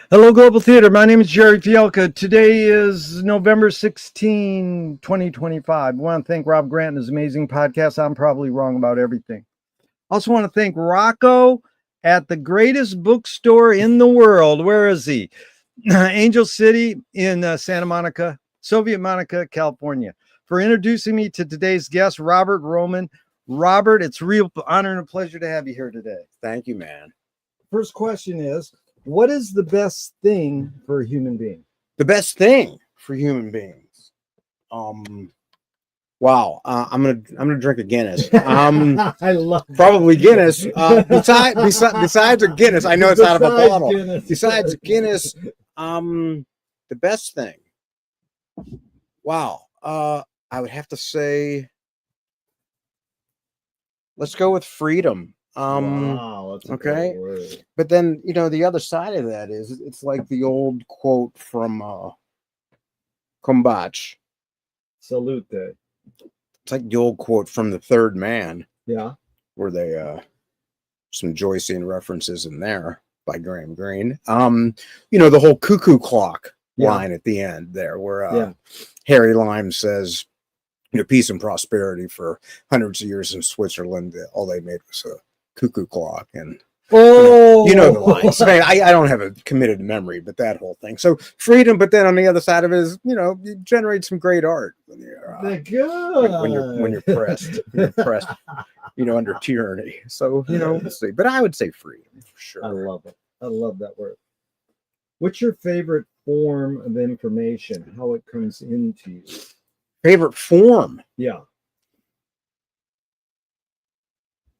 Hello, Global Theater. My name is Gerry Fialka. Today is November 16, 2025. I want to thank Rob Grant and his amazing podcast. I'm probably wrong about everything. Also want to thank Rocco at the greatest bookstore in the world. Where is he? Angel City in Santa Monica, Soviet Monica, California, for introducing me to today's guest, Robert Roman. Robert, it's a real honor and a pleasure to have you here today. Thank you, man. First question is, what is the best thing for a human being? The best thing for human beings. Wow. I'm gonna drink a Guinness. I love Probably Guinness. Besides a Guinness, I know it's out of a bottle. Guinness. Besides Guinness, the best thing. Wow. I would have to say, let's go with freedom. Wow, that's okay. great word. But then, the other side of that is it's like the old quote from Kumbach. Salute. It's like the old quote from The Third Man. Yeah. Where they some Joycean references in there by Graham Greene. The whole cuckoo clock line at the end there, where Harry Lime says, peace and prosperity for hundreds of years in Switzerland. All they made was a cuckoo clock, and the lines. I don't have a committed memory, but that whole thing. So freedom, but then on the other side of it is, you generate some great art when you're pressed, under tyranny. So let's see. But I would say freedom for sure. I love it. I love that word. What's your favorite form of information? How it comes into you? Favorite form? Yeah.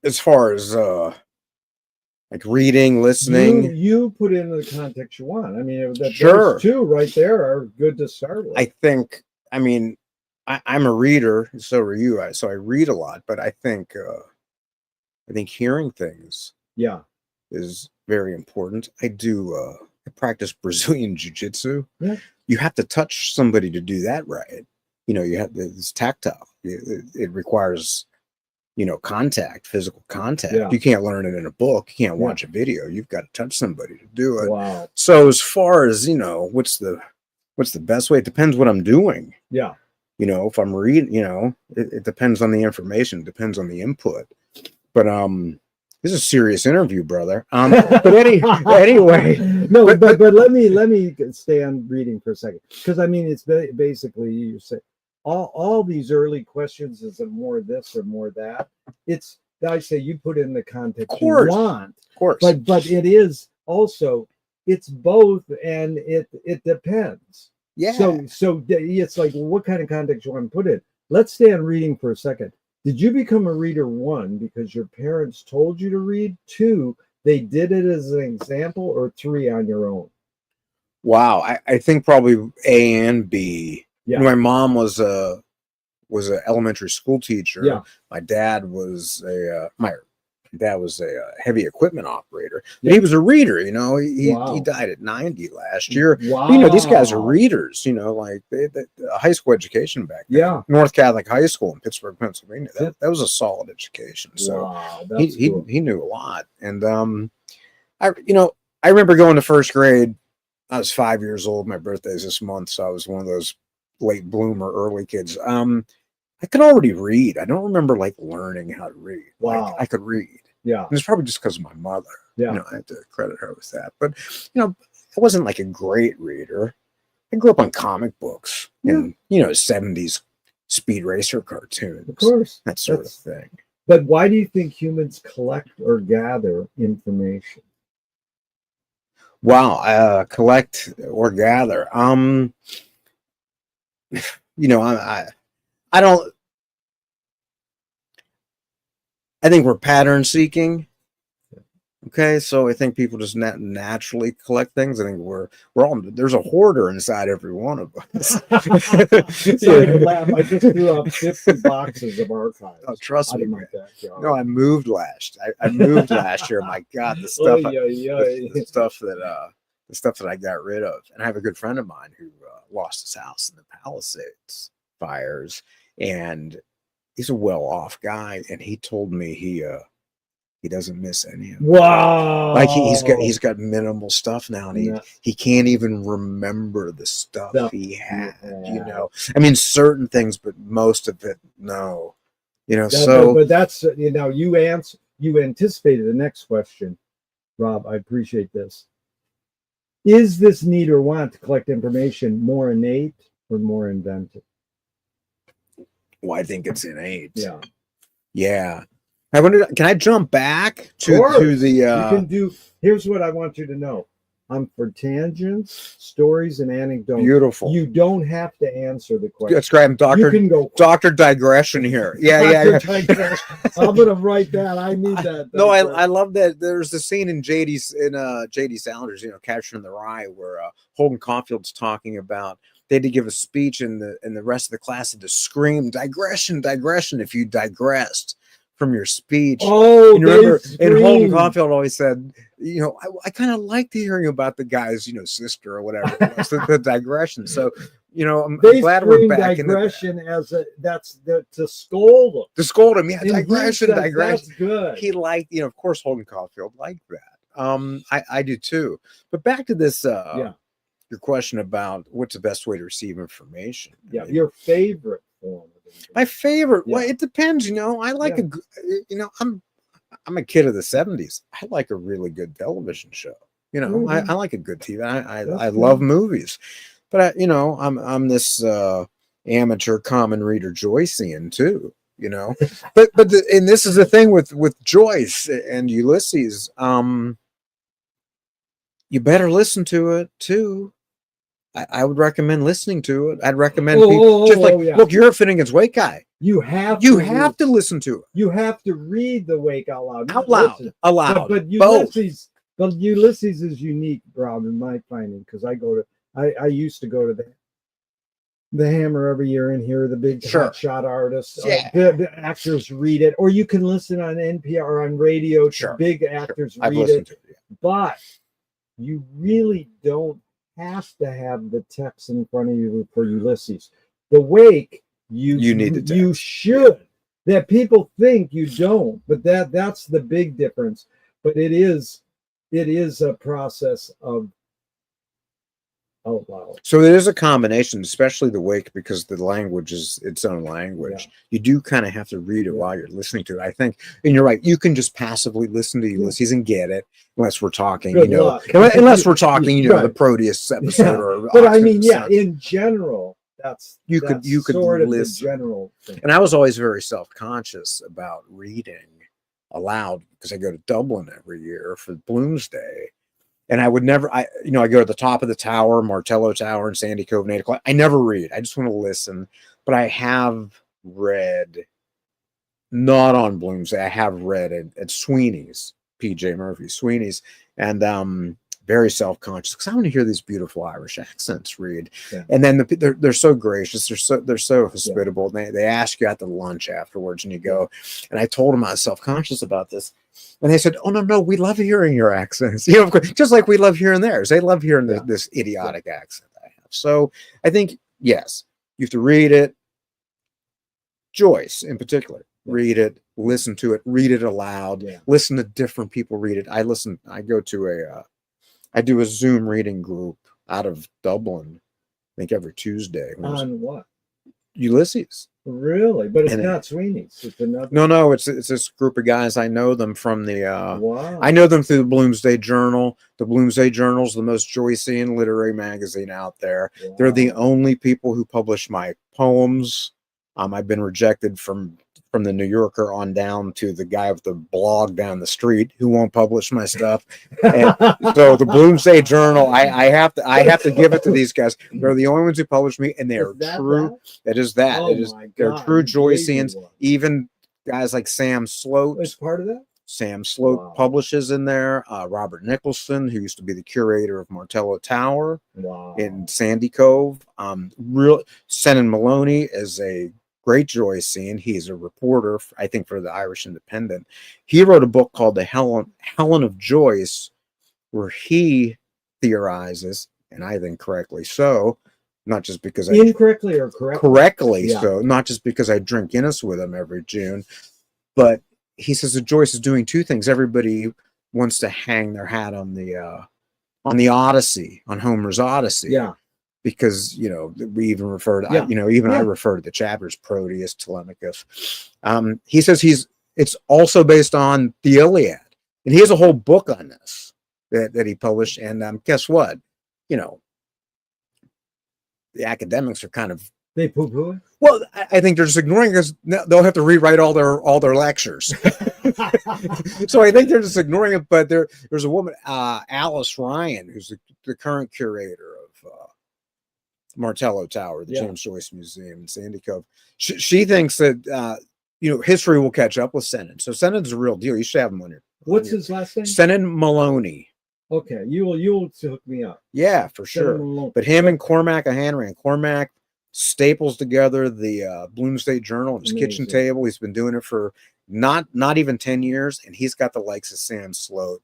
As far as like reading, listening, you put it into the context you want. I mean, sure. Those two right there are good to start with. I think. I mean, I'm a reader, so are you. So I read a lot, but I think hearing things, is very important. I I practice Brazilian jiu-jitsu. Yeah. You have to touch somebody to do that right. It's tactile. It requires contact, physical contact. Yeah. You can't learn it in a book. You can't watch a video. You've got to touch somebody to do it. Wow. So as far as, what's the best way? It depends what I'm doing. Yeah. If I'm reading, it depends on the information, depends on the input. But this is a serious interview, brother. But anyway. No, but let me stay on reading for a second. Because it's basically you say all these early questions, is it more this or more that? It's, I say, you put in the context you want. Of course. But it is also, it's both, and it depends. Yeah. So it's like, what kind of context you want to put in? Let's stay on reading for a second. Did you become a reader, one, because your parents told you to read, two, they did it as an example, or three, on your own? Wow. I think probably A and B. Yeah. My mom was an elementary school teacher. Yeah. My dad was a heavy equipment operator. But he was a reader. He died at 90 last year. Wow. These guys are readers. Like the high school education back then. Yeah. North Catholic High School in Pittsburgh, Pennsylvania. That was a solid education. So he knew a lot. And I remember going to first grade. I was 5 years old. My birthday's this month, so I was one of those late bloomer, early kids. I could already read. I don't remember learning how to read. Wow. I could read. Yeah. And it's probably just because of my mother. Yeah. I have to credit her with that. But, I wasn't a great reader. I grew up on comic books and, 70s Speed Racer cartoons. Of course. That sort of thing. But why do you think humans collect or gather information? Wow. Collect or gather. I think we're pattern seeking. Okay, so I think people just naturally collect things. I think we're all, there's a hoarder inside every one of us. Sorry to laugh. I just threw up 50 boxes of archives. Oh, trust me, man. No, I moved last. I moved last year. My God, the stuff, the stuff that I got rid of. And I have a good friend of mine who lost his house in the Palisades fires, and he's a well-off guy. And he told me He doesn't miss any of it. Wow. Like he's got minimal stuff now, and No. he can't even remember the stuff Stuff he had. he You had. know, I mean, certain things, but most of it, no. You know, But that's you anticipated the next question, Rob. I appreciate this. Is this need or want to collect information more innate or more invented? well, I think it's innate. Yeah. Yeah. I wonder, can I jump back to the You can do. Here's what I want you to know. I'm for tangents, stories, and anecdotes. beautiful. You don't have to answer the question. That's great. I'm You can go Dr. Digression here. Yeah. Digression. I'm gonna write that. I need that. No, I love that. There's the scene in J.D. Salinger's, you know, Capturing the Rye, where Holden Caulfield's talking about they had to give a speech, and the rest of the class had to scream digression if you digressed from your speech. Oh, and you remember, and Holden Caulfield always said, you know, I kind of liked hearing about the guy's, you know, sister or whatever. the digression. So, you know, I'm glad we're back in digression as that's to scold him. To scold him, yeah. And digression. That's good. He liked, you know, of course, Holden Caulfield liked that. I do too. But back to this, your question about what's the best way to receive information. Yeah, your favorite form. My favorite. Well, it depends. You know, I like you know, I'm a kid of the 70s. I like a really good television show. You know, I like a good TV. I love movies, but you know, I'm this amateur common reader Joycean too. You know, and this is the thing with Joyce and Ulysses. You better listen to it too. I would recommend listening to it. I'd recommend look, you're a Fit Against Weight guy. You have to listen to it. You have to read the Wake out loud. Aloud. But Ulysses is unique, Rob, in my finding, because I used to go to the Hammer every year and hear the big shot artists. The actors read it, or you can listen on NPR or on radio to big actors read it. But you really don't have to have the text in front of you for Ulysses. The Wake, you need the text. You should. That people think you don't, but that's the big difference. But it is a process of out loud. So it is a combination, especially the Wake, because the language is its own language. Yeah. You do kind of have to read it while you're listening to it, I think. And you're right, you can just passively listen to Ulysses and get it, unless we're talking, unless we're talking, the Proteus episode or but I mean, in general, you could sort of listen. The general thing. And I was always very self-conscious about reading aloud because I go to Dublin every year for Bloomsday. And I would never, I go to the top of the tower, Martello Tower in Sandy Cove, and 8 o'clock. I never read. I just want to listen. But I have read, not on Bloomsday, I have read at Sweeney's, PJ Murphy, Sweeney's, and very self-conscious because I want to hear these beautiful Irish accents read. Yeah. And then they're so gracious. They're so hospitable. Yeah. They ask you at the lunch afterwards, and you go. And I told them I was self-conscious about this. And they said, "Oh no, we love hearing your accents. Just like we love hearing theirs. They love hearing this idiotic accent I have." So I think yes, you have to read it. Joyce, in particular, read it, listen to it, read it aloud, listen to different people read it. I do a Zoom reading group out of Dublin, I think every Tuesday. On what? Ulysses. Really? But it's not Sweeney's. It's another. No. It's this group of guys. I know them from the. I know them through the Bloomsday Journal. The Bloomsday Journal is the most Joycean literary magazine out there. Wow. They're the only people who publish my poems. I've been rejected from the New Yorker on down to the guy with the blog down the street who won't publish my stuff. And so the Bloomsday Journal, I have to give it to these guys. They're the only ones who publish me, and they're true. That is that. Oh, they're true Joyceans. Even guys like Sam Sloat. Is part of that? Sam Sloat publishes in there. Robert Nicholson, who used to be the curator of Martello Tower in Sandy Cove. Senan Maloney is a great Joycean. He's a reporter, I think, for the Irish Independent. He wrote a book called The Helen of Joyce, where he theorizes, and I think correctly so, not just because incorrectly or correctly. Correctly so, not just because I drink Guinness with him every June, but he says that Joyce is doing two things. Everybody wants to hang their hat on the Odyssey, on Homer's Odyssey. Yeah. Because, you know, we even refer to, I refer to the chapters Proteus, Telemachus. He says it's also based on the Iliad. And he has a whole book on this that he published. And guess what? You know, the academics are kind of, they poo-poo it? Well, I think they're just ignoring it because they'll have to rewrite all their lectures. So I think they're just ignoring it. But there's a woman, Alice Ryan, who's the current curator of Martello Tower, the James Joyce Museum in Sandy Cove. She thinks that history will catch up with Senan. So Senan's a real deal. You should have him on your. What's his last name? Senan Maloney. Okay, you'll hook me up. Yeah, for sure. But him and Cormac O'Hanrahan, Cormac staples together the Bloomsday Journal on his kitchen table. He's been doing it for not even 10 years, and he's got the likes of Sam Sloat,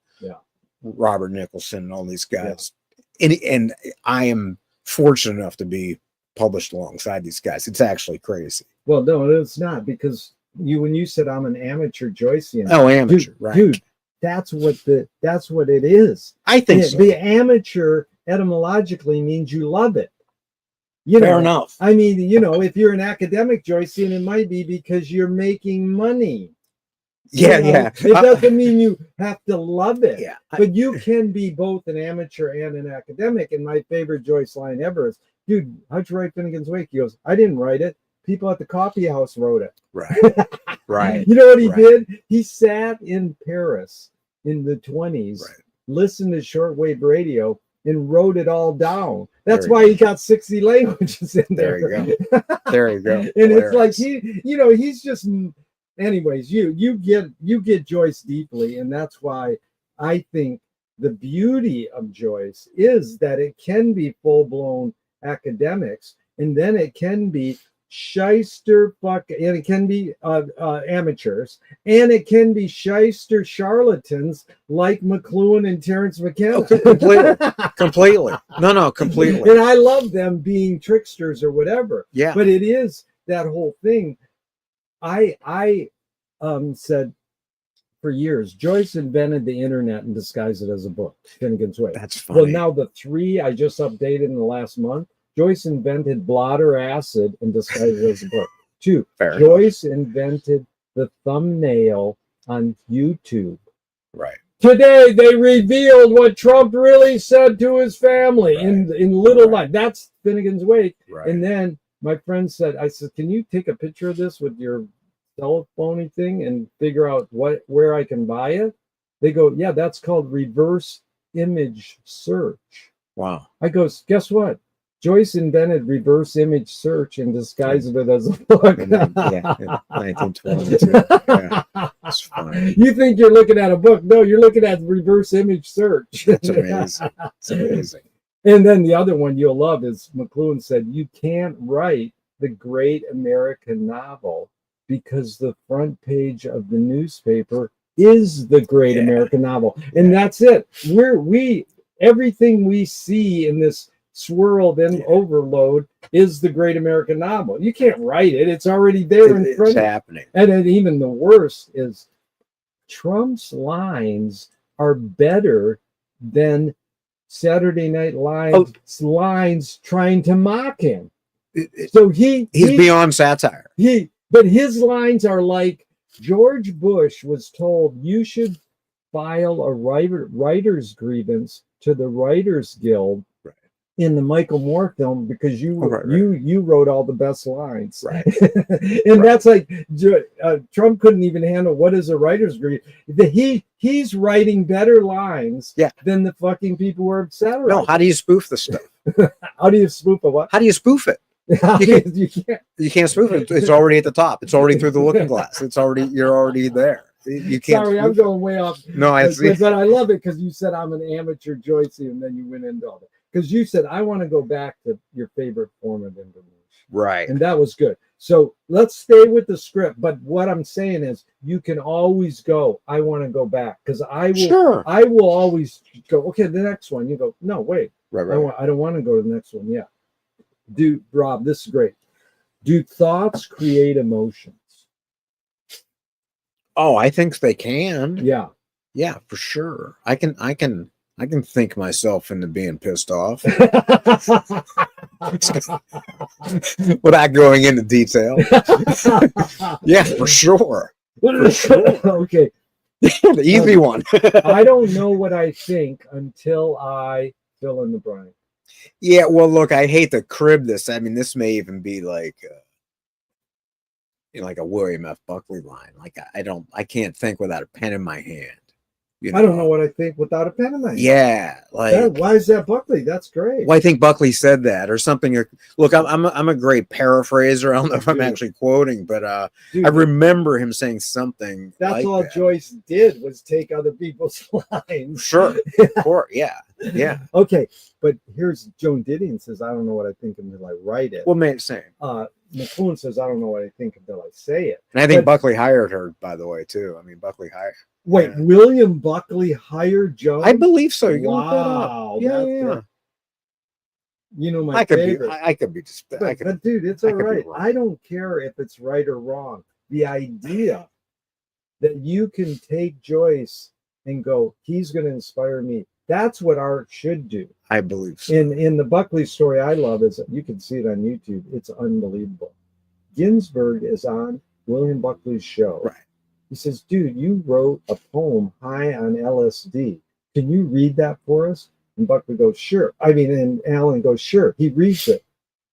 Robert Nicholson, and all these guys. And I am fortunate enough to be published alongside these guys. It's actually crazy. Well, no, it's not, because when you said I'm an amateur Joycean. Oh, amateur, right. Dude, that's what it is. I think so. The amateur etymologically means you love it. Fair enough. I mean, if you're an academic Joycean, it might be because you're making money. Yeah. It doesn't mean you have to love it. Yeah. But you can be both an amateur and an academic. And my favorite Joyce line ever is, dude, how'd you write Finnegan's Wake? He goes, I didn't write it. People at the coffee house wrote it. Right. Right. You know what he did? He sat in Paris in the 20s, listened to shortwave radio, and wrote it all down. That's why he got 60 languages in there. There you go. There you go. And it's like he's just, anyways, you get Joyce deeply, and that's why I think the beauty of Joyce is that it can be full-blown academics, and then it can be shyster and it can be amateurs, and it can be shyster charlatans like McLuhan and Terence McKenna. Completely. No, completely. And I love them being tricksters or whatever. Yeah. But it is that whole thing. I said for years, Joyce invented the internet and disguised it as a book, Finnegan's Wake. That's funny. Well, now the 3 I just updated in the last month, Joyce invented blotter acid and disguised it as a book. 2, Joyce invented the thumbnail on YouTube. Right. Today they revealed what Trump really said to his family in little light. That's Finnegan's Wake. Right. And then my friend said, I said, can you take a picture of this with your telephone thing and figure out where I can buy it? They go, yeah, that's called reverse image search. Wow. I goes, guess what? Joyce invented reverse image search and disguised it as a book. Yeah, 1922. Yeah, that's funny. You think you're looking at a book? No, you're looking at reverse image search. That's amazing. It's amazing. And then the other one you'll love is McLuhan said, you can't write the great American novel because the front page of the newspaper is the great American novel. And that's it. Everything we see in this swirled in overload is the great American novel. You can't write it. It's already there in front. It's happening. And then even the worst is Trump's lines are better than Saturday Night Live's lines trying to mock him. So he's beyond satire. But his lines are like George Bush was told you should file a writer's grievance to the Writers Guild in the Michael Moore film because you wrote all the best lines. Right. And that's like Trump couldn't even handle what is a writer's grievance. He's writing better lines than the fucking people who are upset. No, how do you spoof the stuff? How do you spoof a what? How do you spoof it? You can't spoof it. It's already at the top. It's already through the looking glass. You're already there. You can't. Sorry, I'm going way off. No, I see. But I love it because you said I'm an amateur Joycean, and then you went into all that. Because you said I want to go back to your favorite form of information. Right. And that was good. So let's stay with the script. But what I'm saying is you can always go, I want to go back. Because I will always go, okay, the next one. You go, no, wait. Right. I don't want to go to the next one. Yeah. Rob, this is great. Do thoughts create emotions? Oh, I think they can. Yeah. Yeah, for sure. I can think myself into being pissed off without going into detail. Yeah, for sure. For sure. Okay. The easy one. I don't know what I think until I fill in the blank. Yeah, well, look, I hate to crib this. I mean, this may even be like like a William F. Buckley line. Like I can't think without a pen in my hand. I don't know what I think without a pen in my hand. Yeah, like why is that Buckley? That's great. Well, I think Buckley said that or something. Look, I'm a great paraphraser. I don't know if I'm actually quoting, but I remember him saying something. That's like all that. Joyce did was take other people's lines. Sure, of course, yeah. Okay, but here's Joan Didion says, "I don't know what I think until I write it." Well, man, same. McLuhan says, "I don't know what I think until I say it." And I think Buckley hired her, by the way, too. I mean, Buckley hired. Wait, William Buckley hired Joan? I believe so. You can look that up. Yeah. You know my favorite. I could be just. But dude, it's all right. I don't care if it's right or wrong. The idea that you can take Joyce and go, he's going to inspire me. That's what art should do. I believe so. In the Buckley story I love is, you can see it on YouTube. It's unbelievable. Ginsberg is on William Buckley's show. Right. He says, dude, you wrote a poem high on LSD. Can you read that for us? And Buckley goes, sure. And Alan goes, sure. He reads it.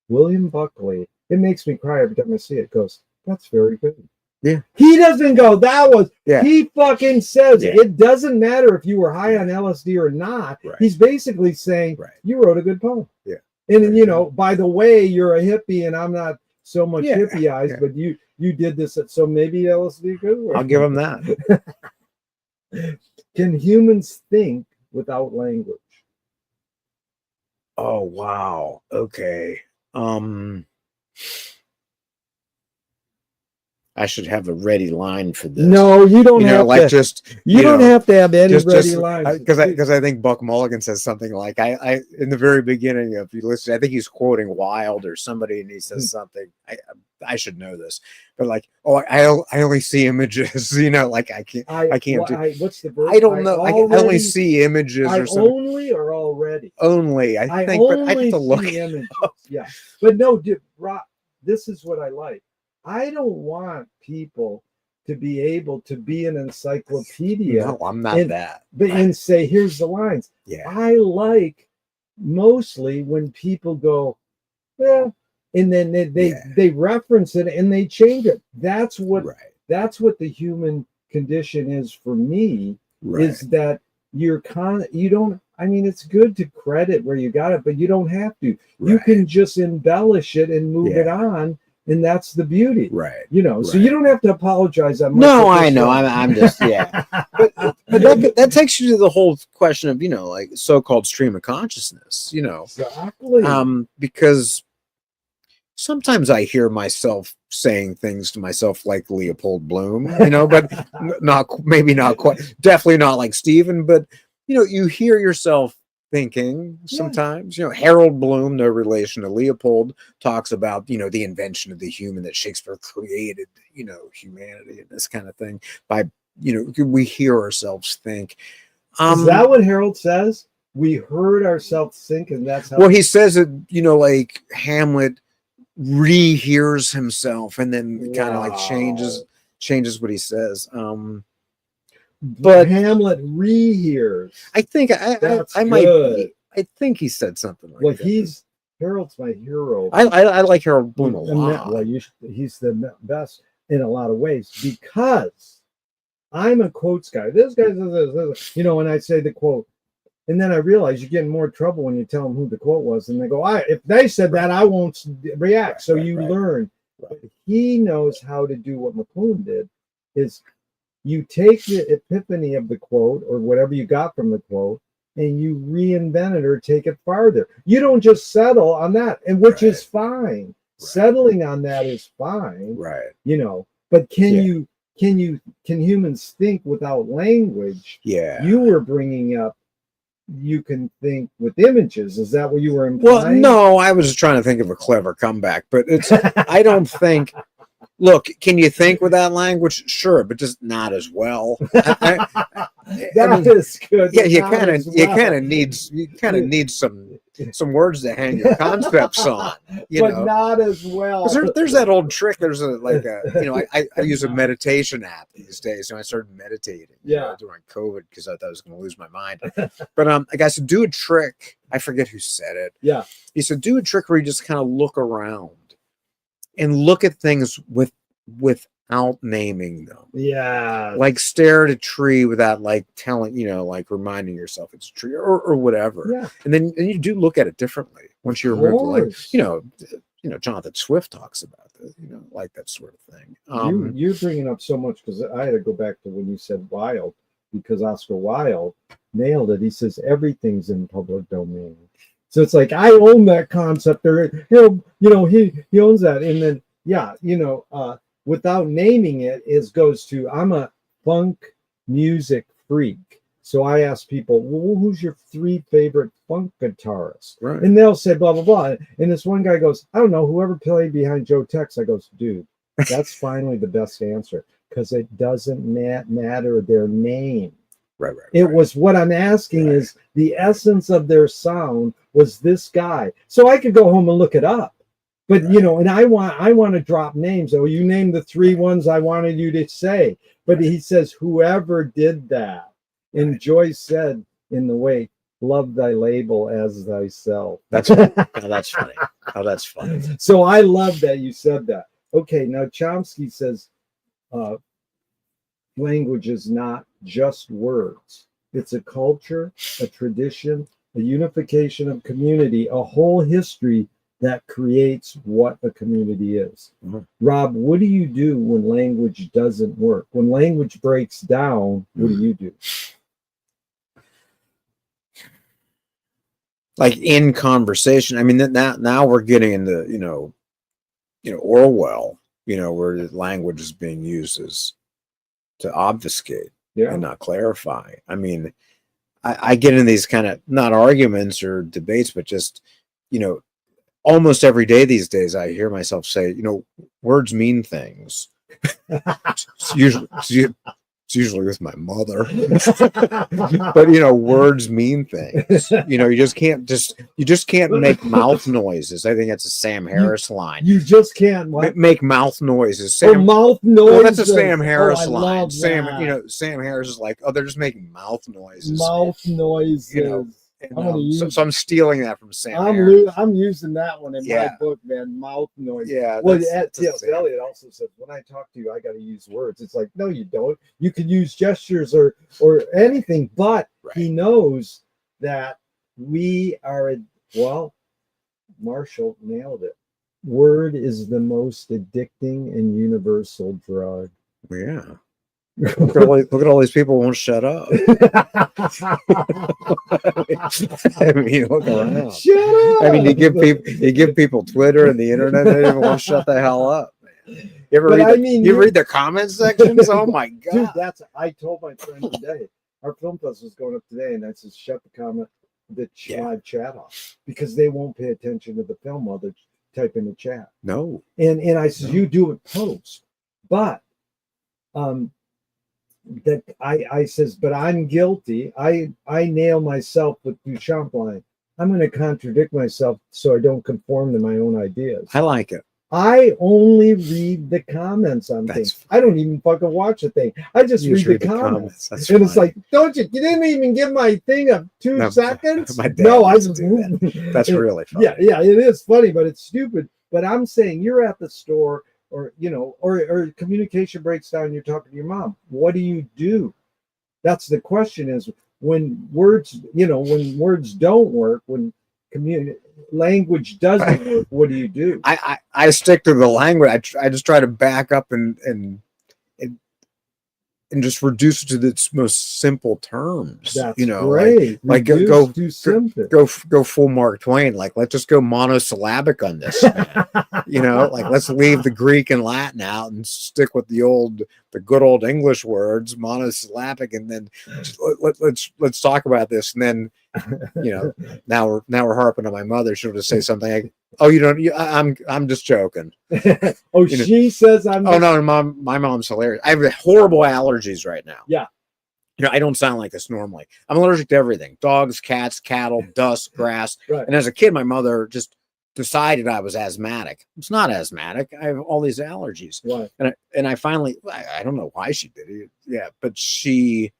William Buckley, it makes me cry every time I see it. Goes, that's very good. Yeah. He doesn't go, that was, he fucking says, it doesn't matter if you were high on LSD or not. Right. He's basically saying, you wrote a good poem. Yeah. And, by the way, you're a hippie and I'm not so much hippie-ized, but you did this. So maybe LSD could work. I'll give him that. Can humans think without language? Oh, wow. Okay. I should have a ready line for this. No, you don't have like to. Just you don't have to have any ready lines. Because I think Buck Mulligan says something like I in the very beginning, if you listen, I think he's quoting Wilde or somebody, and he says something. I should know this, but like, I only see images. Like I can't do. What's the verb? I don't know. I only see images or something. Only or already? Only. I think, but I have to look. Images. Yeah, but no, dude, Rob, this is what I like. I don't want people to be able to be an encyclopedia. No, I'm not that. And say, here's the lines. Yeah. I like mostly when people go, well, and then they reference it and they change it. That's what the human condition is for me. Is that you don't. I mean, it's good to credit where you got it, but you don't have to. You can just embellish it and move it on. And that's the beauty, so you don't have to apologize that much. No, I know. I'm just, but that takes you to the whole question of, like so-called stream of consciousness, Exactly. Because sometimes I hear myself saying things to myself like Leopold Bloom, but maybe not quite, definitely not like Stephen, but, you hear yourself thinking sometimes. Harold Bloom, no relation to Leopold, talks about the invention of the human, that Shakespeare created humanity and this kind of thing by we hear ourselves think. Is that what Harold says? We heard ourselves think, and that's how. Well, he says it. Like Hamlet rehears himself and then kind of like changes what he says. But Hamlet rehears. I think I might. I think he said something like that. Harold's my hero. I like Harold Bloom a lot. Well, he's the best in a lot of ways because I'm a quotes guy. This guy says this, when I say the quote, and then I realize you get in more trouble when you tell them who the quote was, and they go, if they said that, I won't react. So you learn. But he knows how to do what McLuhan did. Is you take the epiphany of the quote or whatever you got from the quote and you reinvent it or take it farther. You don't just settle on that, and which is fine. Settling on that is fine. But can humans think without language? You were bringing up, you can think with images. Is that what you were implying? Well, no, I was trying to think of a clever comeback, but it's I don't think look, can you think with that language? Sure, but just not as well. That is good. Yeah, you kind of need some words to hang your concepts on, but not as well. There's that old trick. There's I use a meditation app these days, and I started meditating during COVID because I thought I was going to lose my mind. But I guess do a trick. I forget who said it. Yeah, he said do a trick where you just kind of look around and look at things without naming them. Yeah. Like stare at a tree without like telling, like reminding yourself it's a tree or whatever. Yeah. And then you do look at it differently once you remove the language. Jonathan Swift talks about that, like that sort of thing. You're bringing up so much because I had to go back to when you said Wilde, because Oscar Wilde nailed it. He says everything's in public domain. So it's like I own that concept. He owns that, and then without naming it, goes to I'm a funk music freak. So I ask people, well, who's your 3 favorite funk guitarists? Right. And they'll say blah blah blah. And this one guy goes, I don't know, whoever played behind Joe Tex. I goes, dude, that's finally the best answer because it doesn't matter their name. Right. It was what I'm asking is the essence of their sound was this guy. So I could go home and look it up. But and I want to drop names. Oh, you named the 3 ones I wanted you to say. But he says whoever did that. And Joyce said in the way, love thy label as thyself. That's funny. That's funny. Oh, that's funny. So I love that you said that. Okay, now Chomsky says language is not just words. It's a culture, a tradition, a unification of community, a whole history that creates what a community is. Mm-hmm. Rob, what do you do when language doesn't work? When language breaks down, what do you do? Like in conversation, I mean, now we're getting into, Orwell, where the language is being used as to obfuscate and not clarify. I mean, I get in these kind of not arguments or debates, but just, almost every day these days, I hear myself say, words mean things. It's usually with my mother, but words mean things. You just can't make mouth noises. I think that's a Sam Harris line. You just can't make mouth noises. Mouth noises. Well, that's a Sam Harris line. Sam Harris is like, they're just making mouth noises. Mouth noises. So I'm stealing that from Sam Harris. I'm using that one in my book, man. Mouth noise. Yeah. Well, T.S. Eliot also said, when I talk to you, I got to use words. It's like, no, you don't. You can use gestures or anything, but he knows that we are, Marshall nailed it. Word is the most addicting and universal drug. Yeah. Look at all these people who won't shut up. I mean, look around. Shut up. I mean, you give people Twitter and the internet, they don't want to shut the hell up. Man. You read the comment sections? Oh my god! Dude, I told my friend today. Our film fest was going up today, and I said, "Shut the live chat off because they won't pay attention to the film while they type in the chat." No. And I said, "You do it post," but that I says, but I'm guilty. I nail myself with Duchamp line. I'm going to contradict myself so I don't conform to my own ideas. I like it. I only read the comments on things. I don't even fucking watch a thing. I just read the comments. That's and fine. It's like, you didn't even give my thing of 2 seconds? My dad no, I used just to do that. That's really funny. Yeah, it is funny, but it's stupid. But I'm saying you're at the store or communication breaks down, you're talking to your mom. What do you do? That's the question is when words don't work, when language doesn't work, what do you do? I stick to the language. I just try to back up and just reduce it to its most simple terms. That's great. Like go full Mark Twain. Like let's just go monosyllabic on this. Like let's leave the Greek and Latin out and stick with the old the good old English words, monosyllabic, and then let's talk about this. And then, now we're harping on my mother. She'll just say something like, "Oh, you don't? I'm just joking." Oh, she says I'm. Oh no, my mom's hilarious. I have horrible allergies right now. Yeah. I don't sound like this normally. I'm allergic to everything: dogs, cats, cattle, dust, grass. Right. And as a kid, my mother just decided I was asthmatic. It's not asthmatic. I have all these allergies. Right. And I finally, I don't know why she did it. Yeah, but she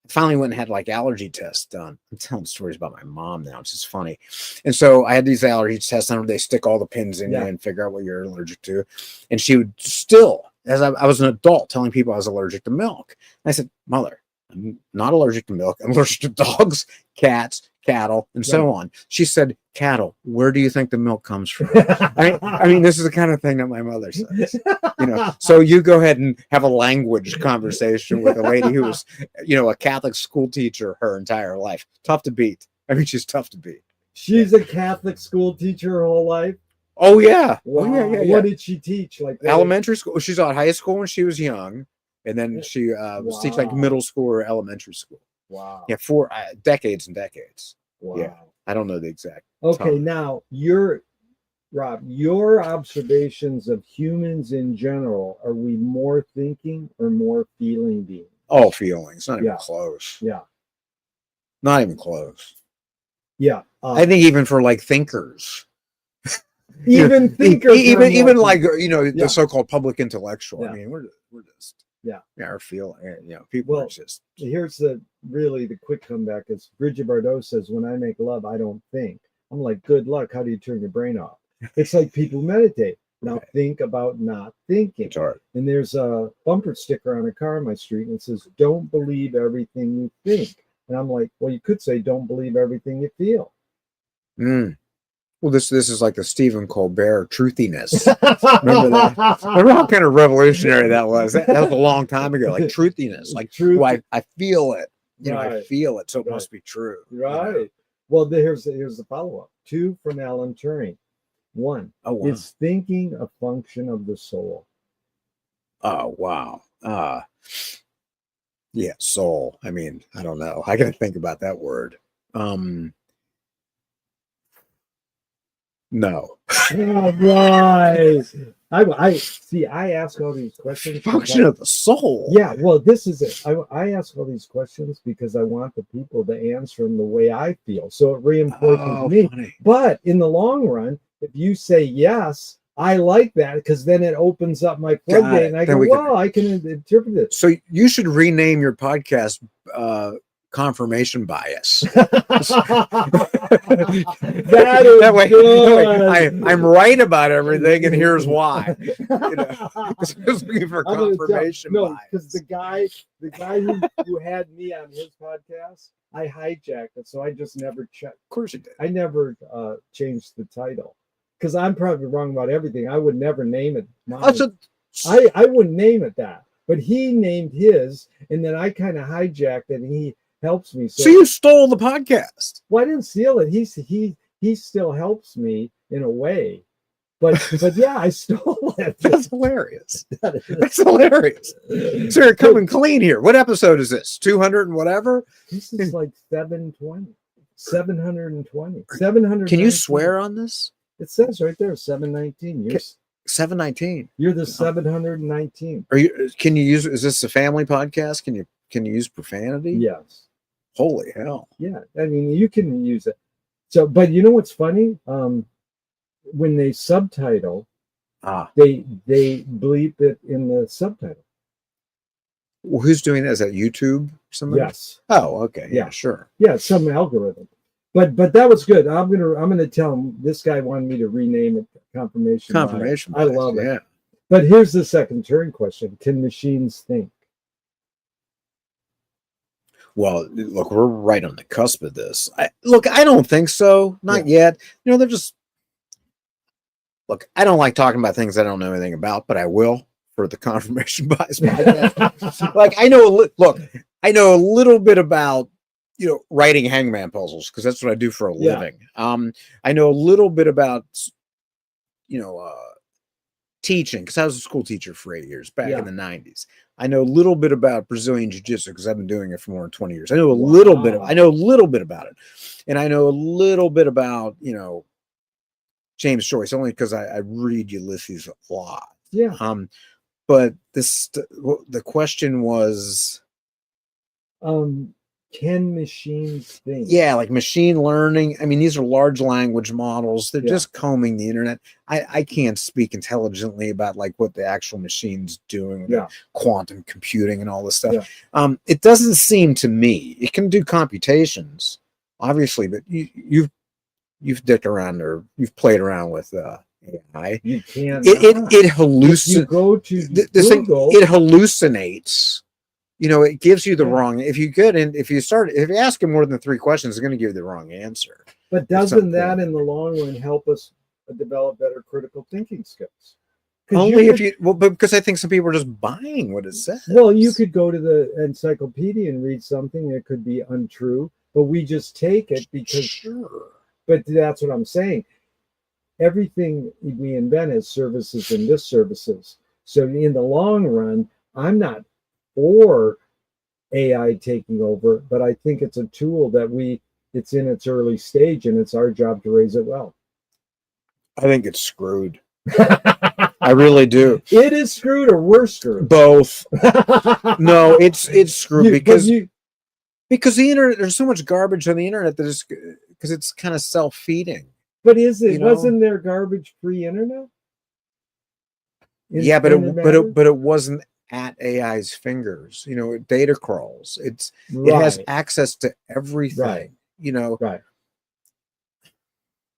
finally went and had like allergy tests done. I'm telling stories about my mom now. It's just funny. And so I had these allergy tests done where they stick all the pins in you and figure out what you're allergic to. And she would still, as I was an adult, telling people I was allergic to milk. And I said, Mother, I'm not allergic to milk. I'm allergic to dogs, cats, cattle, and so on. She said, cattle, where do you think the milk comes from? I mean, this is the kind of thing that my mother says. So you go ahead and have a language conversation with a lady who was, a Catholic school teacher her entire life. Tough to beat. I mean, she's tough to beat. She's a Catholic school teacher her whole life. Oh yeah. Wow. Oh, yeah. What did she teach? Like elementary school. She taught high school when she was young. And then she was teaching like middle school or elementary school. Wow. Yeah, for decades and decades. Wow. Yeah, I don't know the exact. Okay, time. now Rob, your observations of humans in general, are we more thinking or more feeling beings? All feelings, not even close. Yeah. Not even close. Yeah. I think even for like thinkers. Even thinkers. Even like, the so-called public intellectual. I mean, we're just. Yeah, our feeling. People are just. Here's the quick comeback is Bridget Bardot says, when I make love, I don't think. I'm like, good luck. How do you turn your brain off? It's like people meditate. Now think about not thinking. It's hard. And there's a bumper sticker on a car on my street and it says, don't believe everything you think. And I'm like, well, you could say, don't believe everything you feel. Well, this is like the Stephen Colbert truthiness. Remember that? Remember how kind of revolutionary that was? That was a long time ago. Like truthiness, like I feel it. I feel it, so it must be true. Right. Well, here's the follow-up. 2 from Alan Turing. 1. Oh, wow. Is thinking a function of the soul? Oh, wow. Yeah, soul. I mean, I don't know. I got to think about that word. No. Oh, right. I see. I ask all these questions. Function of the soul. Yeah. Well, this is it. I ask all these questions because I want the people to answer them the way I feel. So it reinforces me. Funny. But in the long run, if you say yes, I like that because then it opens up my floodgate and I go, well, I can interpret it. So you should rename your podcast confirmation bias. that way, I'm right about everything, and here's why. Just looking for confirmation bias. Because the guy who had me on his podcast, I hijacked it, so I just never checked. Of course you did. I never changed the title because I'm probably wrong about everything. I would never name it. I wouldn't name it that, but he named his, and then I kind of hijacked it, and he helps me. So you stole the podcast. Well, I didn't steal it. He still helps me in a way. But yeah, I stole it. That's hilarious. That's hilarious. So you're coming clean here. What episode is this? 200 and whatever? This is like 720. 720. Can you swear on this? It says right there, 719. You're 719. You're the 719. Can you use, is this a family podcast? Can you use profanity? Yes. Holy hell. Yeah. I mean, you can use it. So, but you know what's funny? When they subtitle, they bleep it in the subtitle. Well, who's doing that? Is that YouTube? Somebody? Yes. Oh, okay. Yeah, sure. Yeah, some algorithm. But that was good. I'm gonna tell him this guy wanted me to rename it confirmation. Confirmation. I love it. Yeah. But here's the second Turing question: can machines think? Well, look, we're right on the cusp of this. I don't think so. Not yet. They're just. Look, I don't like talking about things I don't know anything about, but I will for the confirmation bias podcast. Like I know a little bit about writing hangman puzzles because that's what I do for a living. I know a little bit about teaching, because I was a school teacher for 8 years back in the 90s. I know a little bit about Brazilian jiu-jitsu because I've been doing it for more than 20 years. I know a little bit of, I know a little bit about it. And I know a little bit about, James Joyce, only because I read Ulysses a lot. Yeah. But the question was, can machines think? Yeah, like machine learning. I mean, these are large language models. They're just combing the internet. I can't speak intelligently about like what the actual machine's doing with quantum computing and all this stuff. Yeah. It doesn't seem to me, it can do computations, obviously, but you've dicked around or you've played around with AI. You can't. It hallucinates. You go to Google, it hallucinates. It gives you the wrong. If you ask him more than 3 questions, it's going to give you the wrong answer. But doesn't that, in the long run, help us develop better critical thinking skills? Only because I think some people are just buying what it says. Well, you could go to the encyclopedia and read something that could be untrue, but we just take it because. Sure. But that's what I'm saying. Everything we invent is services and disservices. So in the long run, I'm not for AI taking over, but I think it's a tool that it's in its early stage and it's our job to raise it well. I think it's screwed. I really do. It is screwed, or we're screwed? Both. No, it's screwed because the internet, there's so much garbage on the internet that is because it's kind of self-feeding. But wasn't there garbage-free internet? Yeah, but it wasn't at AI's fingers. Data crawls. It has access to everything. Right.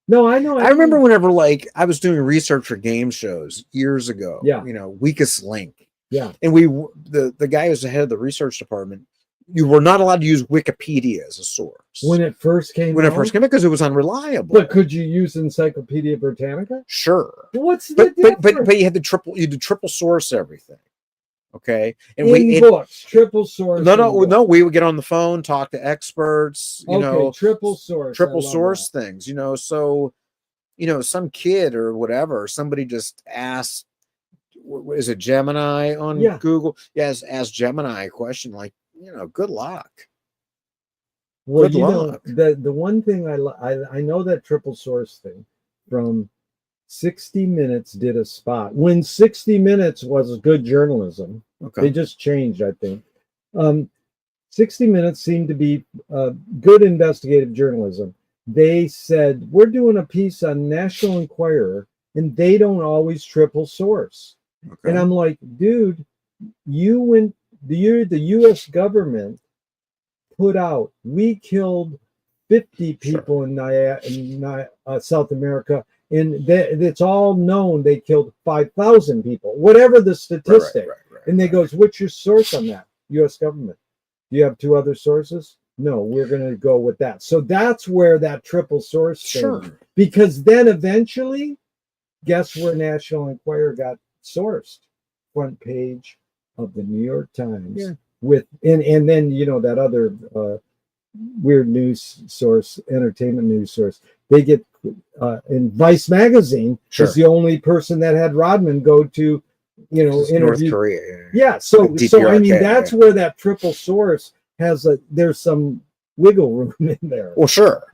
No, I know. I remember whenever I was doing research for game shows years ago. Yeah. Weakest link. Yeah. And the guy who's the head of the research department, you were not allowed to use Wikipedia as a source when it first came. Because it was unreliable. But could you use Encyclopedia Britannica? Sure. What's the difference? But you had to triple source everything. Okay. And books, triple source. No. We would get on the phone, talk to experts. Triple source things. So, some kid or whatever, somebody just asked, is it Gemini on Google? Yes, ask Gemini a question like, good luck. Well, good luck. The one thing I know that triple source thing from 60 Minutes did a spot when 60 Minutes was good journalism. Okay. They just changed, I think. 60 Minutes seemed to be good investigative journalism. They said, we're doing a piece on National Enquirer, and they don't always triple source. Okay. And I'm like, dude, the U.S. government put out, we killed 50 people in South America, and it's all known they killed 5,000 people, whatever the statistic. Right. And they goes, what's your source on that? U.S. government. Do you have 2 other sources? No, we're going to go with that. So that's where that triple source thing, because then eventually, guess where National Enquirer got sourced? Front page of the New York Times. Yeah. And then that other weird news source, entertainment news source, they get in Vice magazine is the only person that had Rodman go to interview North Korea. Yeah. So I mean that's where that triple source has there's some wiggle room in there. Well, sure.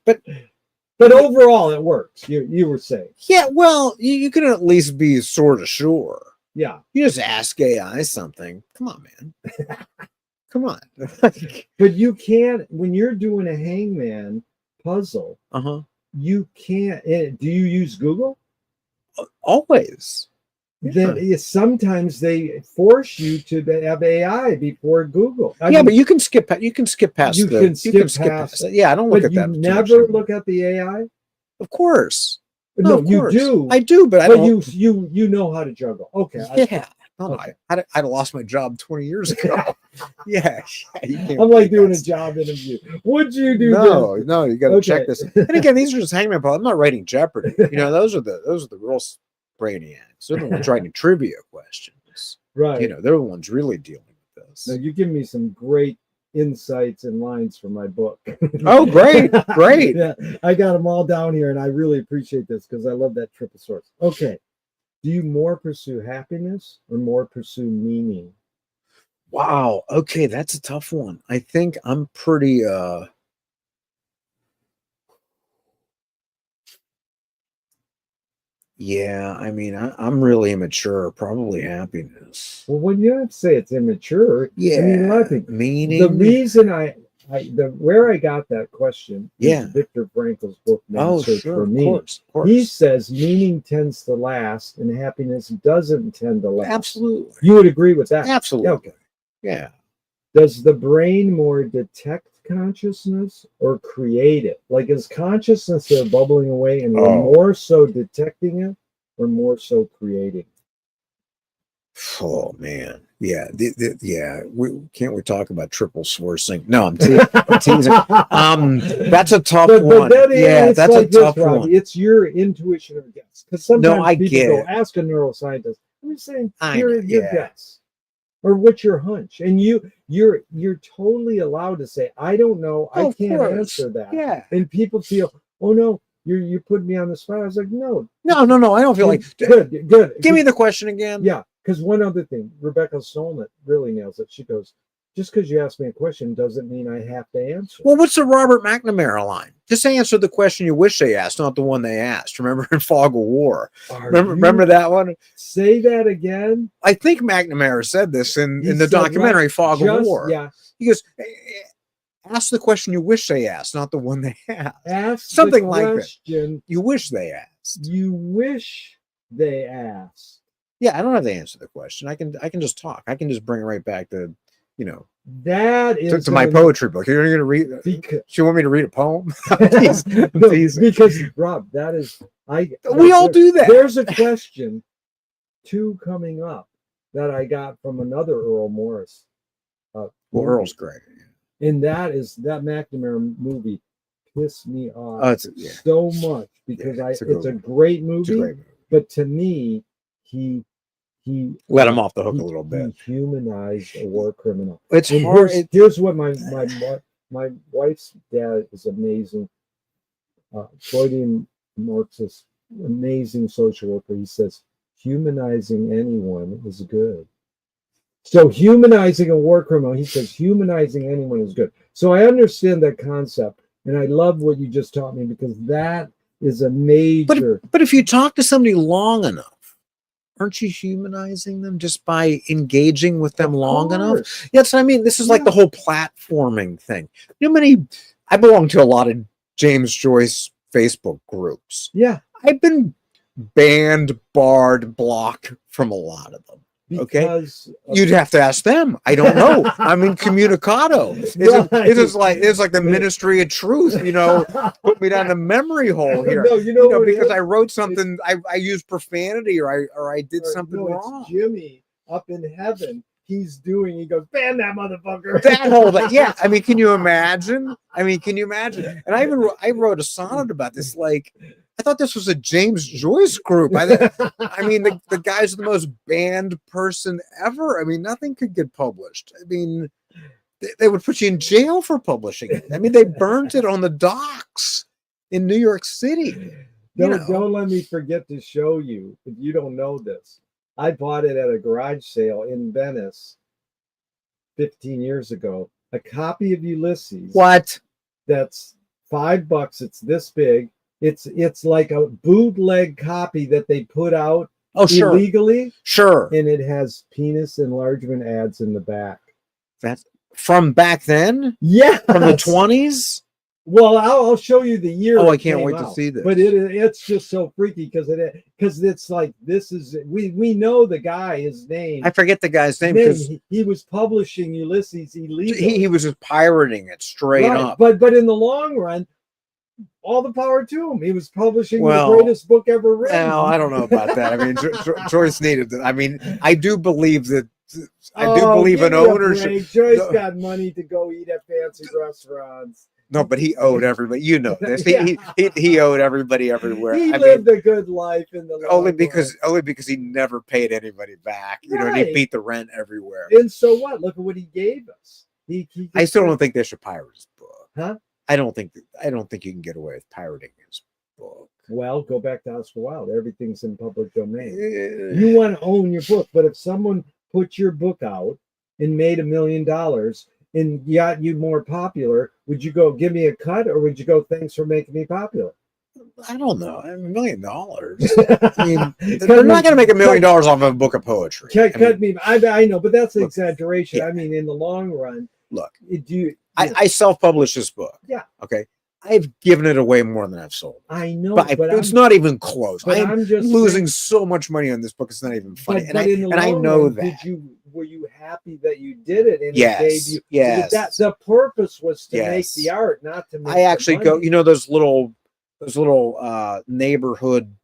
But overall it works. You were saying. Yeah, well, you can at least be sort of sure. Yeah. You just ask AI something. Come on, man. Come on. But you can't, when you're doing a hangman puzzle, you can't. Do you use Google? Always. Then sometimes they force you to have AI before Google. But you can skip past. You can skip past it. Yeah, I don't look at that. You never look at the AI. Of course. No, you do. I do, but I don't. You know how to juggle. Okay. Yeah. I'd have lost my job 20 years ago. Yeah. I'm like doing a job interview. Would you do this? No, you got to check this. And again, these are just hangman puzzles. I'm not writing Jeopardy. Those are the real brainiacs. They're the ones writing trivia questions. Right. They're the ones really dealing with this. Now, you give me some great insights and lines from my book. Oh, great. Yeah, I got them all down here, and I really appreciate this because I love that triple source. Okay, Do you more pursue happiness or more pursue meaning? Wow. Okay, that's a tough one. I think I'm pretty yeah, I mean, I'm really immature, probably happiness. Well, when you have to say it's immature, I mean, a lot of Yeah, things. meaning. The reason where I got that question Yeah. is Viktor Frankl's book, Man's Oh, Search sure, for of Meaning. course, of He course. says meaning tends to last and happiness doesn't tend to last. Absolutely. You would agree with that? Absolutely. Yeah, okay. Yeah. Does the brain more detect consciousness or create it? Like, is consciousness there bubbling away and we're more so detecting it or more so creating? Oh man, yeah, yeah. Can't we talk about triple sourcing? No, I'm teasing. That's a tough one. Yeah, that's a tough one. It's your intuition or guess. Because sometimes people go ask a neuroscientist. I'm just saying, your guess or what's your hunch, and you're totally allowed to say, I don't know, I can't answer that. Yeah, and people feel, oh no, you put me on the spot. I was like, no, I don't feel like good. Give me the question again. Yeah, because one other thing, Rebecca Solnit really nails it. She goes, just because you ask me a question doesn't mean I have to answer. Well, what's the Robert McNamara line? Just answer the question you wish they asked, not the one they asked. Remember in Fog of War? Remember that one? Say that again. I think McNamara said this in the documentary Fog of War. Yeah. He goes, ask the question you wish they asked, not the one they asked. Ask something the like question that. You wish they asked. You wish they asked. Yeah, I don't have to answer the question. I can just talk. I can just bring it right back to, that is to my poetry book. You're going to read. Do you want me to read a poem? Because Rob, that is we all do that. There's a question, two coming up that I got from another Earl Morris. Well, Earl's great. And that McNamara movie pissed me off so much because it's a great movie. It's a great movie. But to me, he let him off the hook a little bit. He humanized a war criminal. It's hard. Here's what my wife's dad is amazing. Freudian Marxist, amazing social worker. He says humanizing anyone is good. So humanizing a war criminal, he says humanizing anyone is good. So I understand that concept, and I love what you just taught me because that is a major. But if you talk to somebody long enough, aren't you humanizing them just by engaging with them long enough? Yes, I mean, this is like the whole platforming thing. I belong to a lot of James Joyce Facebook groups. Yeah. I've been banned, barred, blocked from a lot of them. Okay, you'd have to ask them. I don't know. I mean, communicado. It's like the Ministry of Truth. Put me down the memory hole here. No, because I wrote something. I used profanity, or I did something wrong. It's Jimmy up in heaven. He goes, ban that motherfucker. That whole thing. Yeah. I mean, can you imagine? And I wrote a sonnet about this. Like, I thought this was a James Joyce group. I mean, the guy's the most banned person ever. I mean, nothing could get published. I mean, they would put you in jail for publishing it. I mean, they burnt it on the docks in New York City. Don't let me forget to show you, if you don't know this. I bought it at a garage sale in Venice 15 years ago. A copy of Ulysses. What? That's $5. It's this big. It's like a bootleg copy that they put out illegally. Sure. And it has penis enlargement ads in the back. That's from back then? Yeah. From the 20s? Well, I'll show you the year. Oh, I can't wait to see this. But it's just so freaky because it's like we know the guy, his name. I forget the guy's name because he was publishing Ulysses illegally. He was just pirating it straight up. But in the long run, all the power to him. He was publishing the greatest book ever written. Well, I don't know about that. I mean, Joyce needed it. I mean, I do believe that. I do believe in ownership. Joyce got money to go eat at fancy restaurants. No, but he owed everybody. You know this. He owed everybody everywhere. He lived a good life in the only because he never paid anybody back. And he beat the rent everywhere. And so what? Look at what he gave us. I still don't think they should pirate his book. Huh? I don't think you can get away with pirating his book. Well, go back to Oscar Wilde. Everything's in public domain. Eh, You want to own your book, but if someone put your book out and made $1 million and got you more popular, would you go give me a cut, or would you go thanks for making me popular? I don't know. $1 million. I mean, they're not going to make $1 million off of a book of poetry. I know, but that's an look, exaggeration. yeah. I mean, in the long run, Look, I self-published this book. Yeah. Okay. I've given it away more than I've sold. I know, but it's not even close. I'm just losing so much money on this book. It's not even funny. But I know that. Were you happy that you did it? And yes. It gave you, yes. That the purpose was to make the art, not to make. I actually go. You know those little neighborhood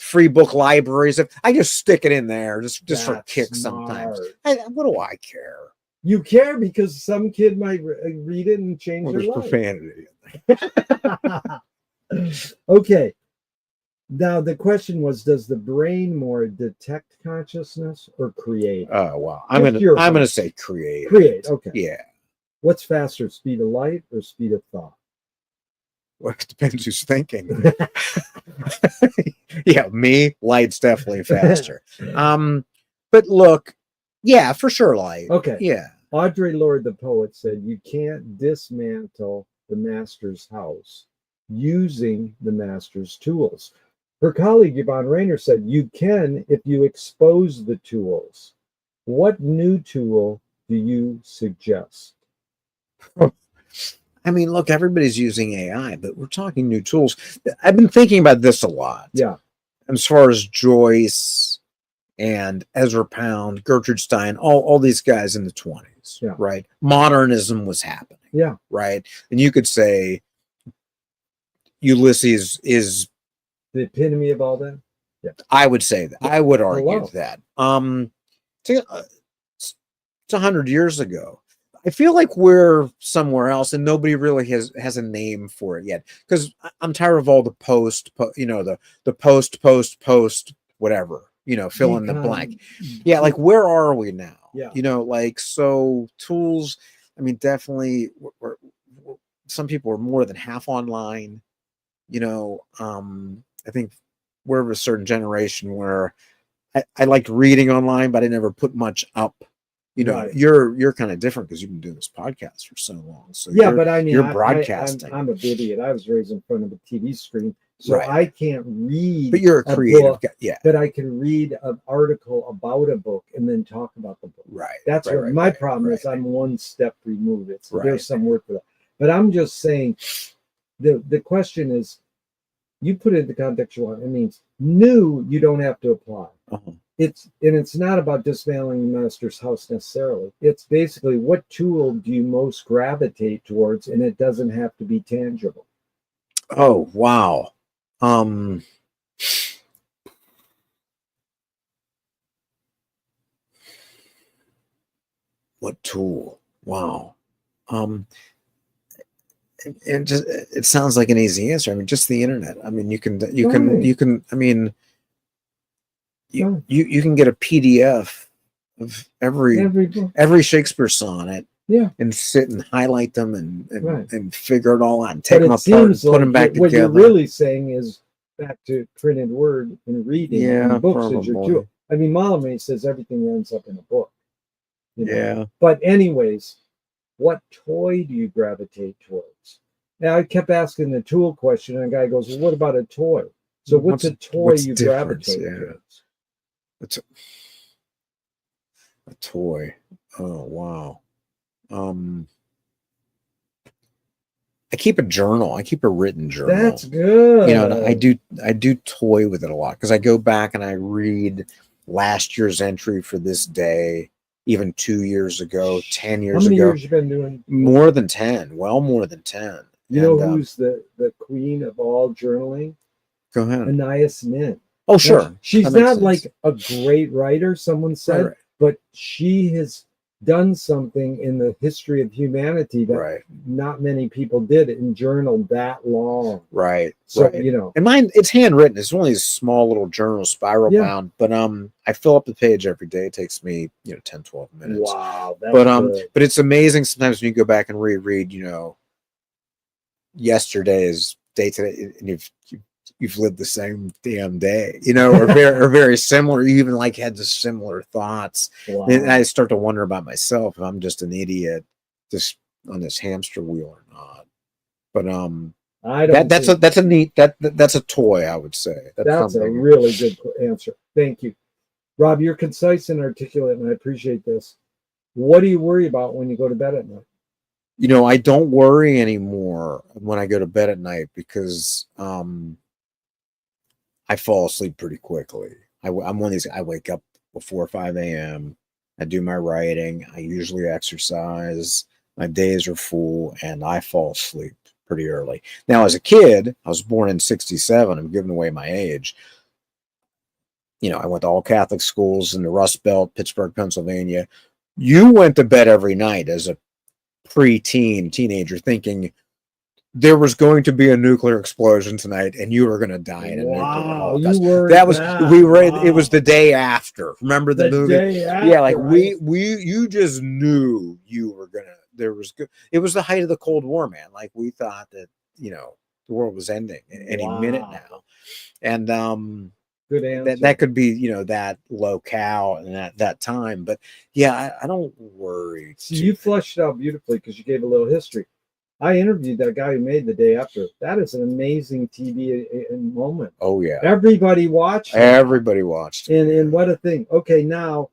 free book libraries. I just stick it in there just for kicks sometimes. What do I care? You care because some kid might read it and change their life. Profanity. Okay. Now the question was: does the brain more detect consciousness or create? Oh wow! I'm gonna say create. Create. Okay. Yeah. What's faster, speed of light or speed of thought? Well, it depends who's thinking. Yeah, me. Light's definitely faster. But look, yeah, for sure, light. Okay. Yeah. Audre Lorde, the poet, said, "You can't dismantle the master's house using the master's tools." Her colleague Yvonne Rainer said, "You can if you expose the tools." What new tool do you suggest? I mean, look, everybody's using AI, but we're talking new tools. I've been thinking about this a lot. Yeah. As far as Joyce and Ezra Pound, Gertrude Stein, all these guys in the 20s, yeah. right? Modernism was happening. Yeah. Right. And you could say Ulysses is the epitome of all that. Yeah. I would say that. I would argue that. It's 100 years ago. I feel like we're somewhere else and nobody really has a name for it yet, because I'm tired of all the post, whatever, fill in the blank. Yeah. Like, where are we now? Yeah. So tools, I mean, definitely some people are more than half online, I think we're of a certain generation where I liked reading online, but I never put much up. Right. You're kind of different because you've been doing this podcast for so long. So yeah, but I mean, you're broadcasting. I'm a idiot. I was raised in front of a TV screen, so I can't read. But you're a creative guy. Yeah. But I can read an article about a book and then talk about the book. Right. That's what my problem is. I'm one step removed. There's some work for that. But I'm just saying, the question is, you put it in the context you want. It means new. You don't have to apply. Uh-huh. It's not about dismantling the master's house necessarily. It's basically, what tool do you most gravitate towards, and it doesn't have to be tangible. Oh wow. What tool? Wow. And just, it sounds like an easy answer. I mean, just the internet. I mean, you can I mean, you can get a PDF of every Shakespeare sonnet, and sit and highlight them and figure it all out and take them apart and put them back together. What you're really saying is back to printed word and reading. And books is your tool. I mean, Mallarmé says everything ends up in a book. Yeah. But anyways, what toy do you gravitate towards? Now, I kept asking the tool question, and a guy goes, "Well, what about a toy?" So what's a toy you gravitate towards? It's a toy. Oh wow. I keep a journal. I keep a written journal. That's good. I do toy with it a lot because I go back and I read last year's entry for this day, even 2 years ago, 10 years ago. How many years you been doing? More than 10. Well, more than 10. You know who's the queen of all journaling? Go ahead. Anais Nin. Oh, sure. Now, she's not like a great writer, someone said, but she has done something in the history of humanity that not many people did, and journaled that long. Right. So, and mine, it's handwritten. It's only a small little journal, spiral bound, but I fill up the page every day. It takes me, 10, 12 minutes. Wow. That's good. But it's amazing sometimes when you go back and reread, yesterday's day today, and you've lived the same damn day, you know, or very similar. You even like had the similar thoughts. Wow. And I start to wonder about myself if I'm just an idiot just on this hamster wheel or not. But that's a toy, I would say. That's a really good answer. Thank you, Rob. You're concise and articulate, and I appreciate this. What do you worry about when you go to bed at night? You know, I don't worry anymore when I go to bed at night because I fall asleep pretty quickly. I'm one of these. I wake up before 5 a.m. I do my writing. I usually exercise. My days are full, and I fall asleep pretty early. Now, as a kid, I was born in '67. I'm giving away my age. You know, I went to all Catholic schools in the Rust Belt, Pittsburgh, Pennsylvania. You went to bed every night as a teenager thinking there was going to be a nuclear explosion tonight and you were going to die in a nuclear holocaust. It was the day after. Remember the movie? Day after, yeah, like right? you just knew you were going to, it was the height of the Cold War, man. Like we thought that, you know, the world was ending any minute now. And good answer. That could be, you know, that locale and that time. But yeah, I don't worry. See, you fleshed it out beautifully because you gave a little history. I interviewed that guy who made The Day After. That is an amazing TV moment. Oh yeah, everybody watched. Everybody watched. And what a thing. Okay, now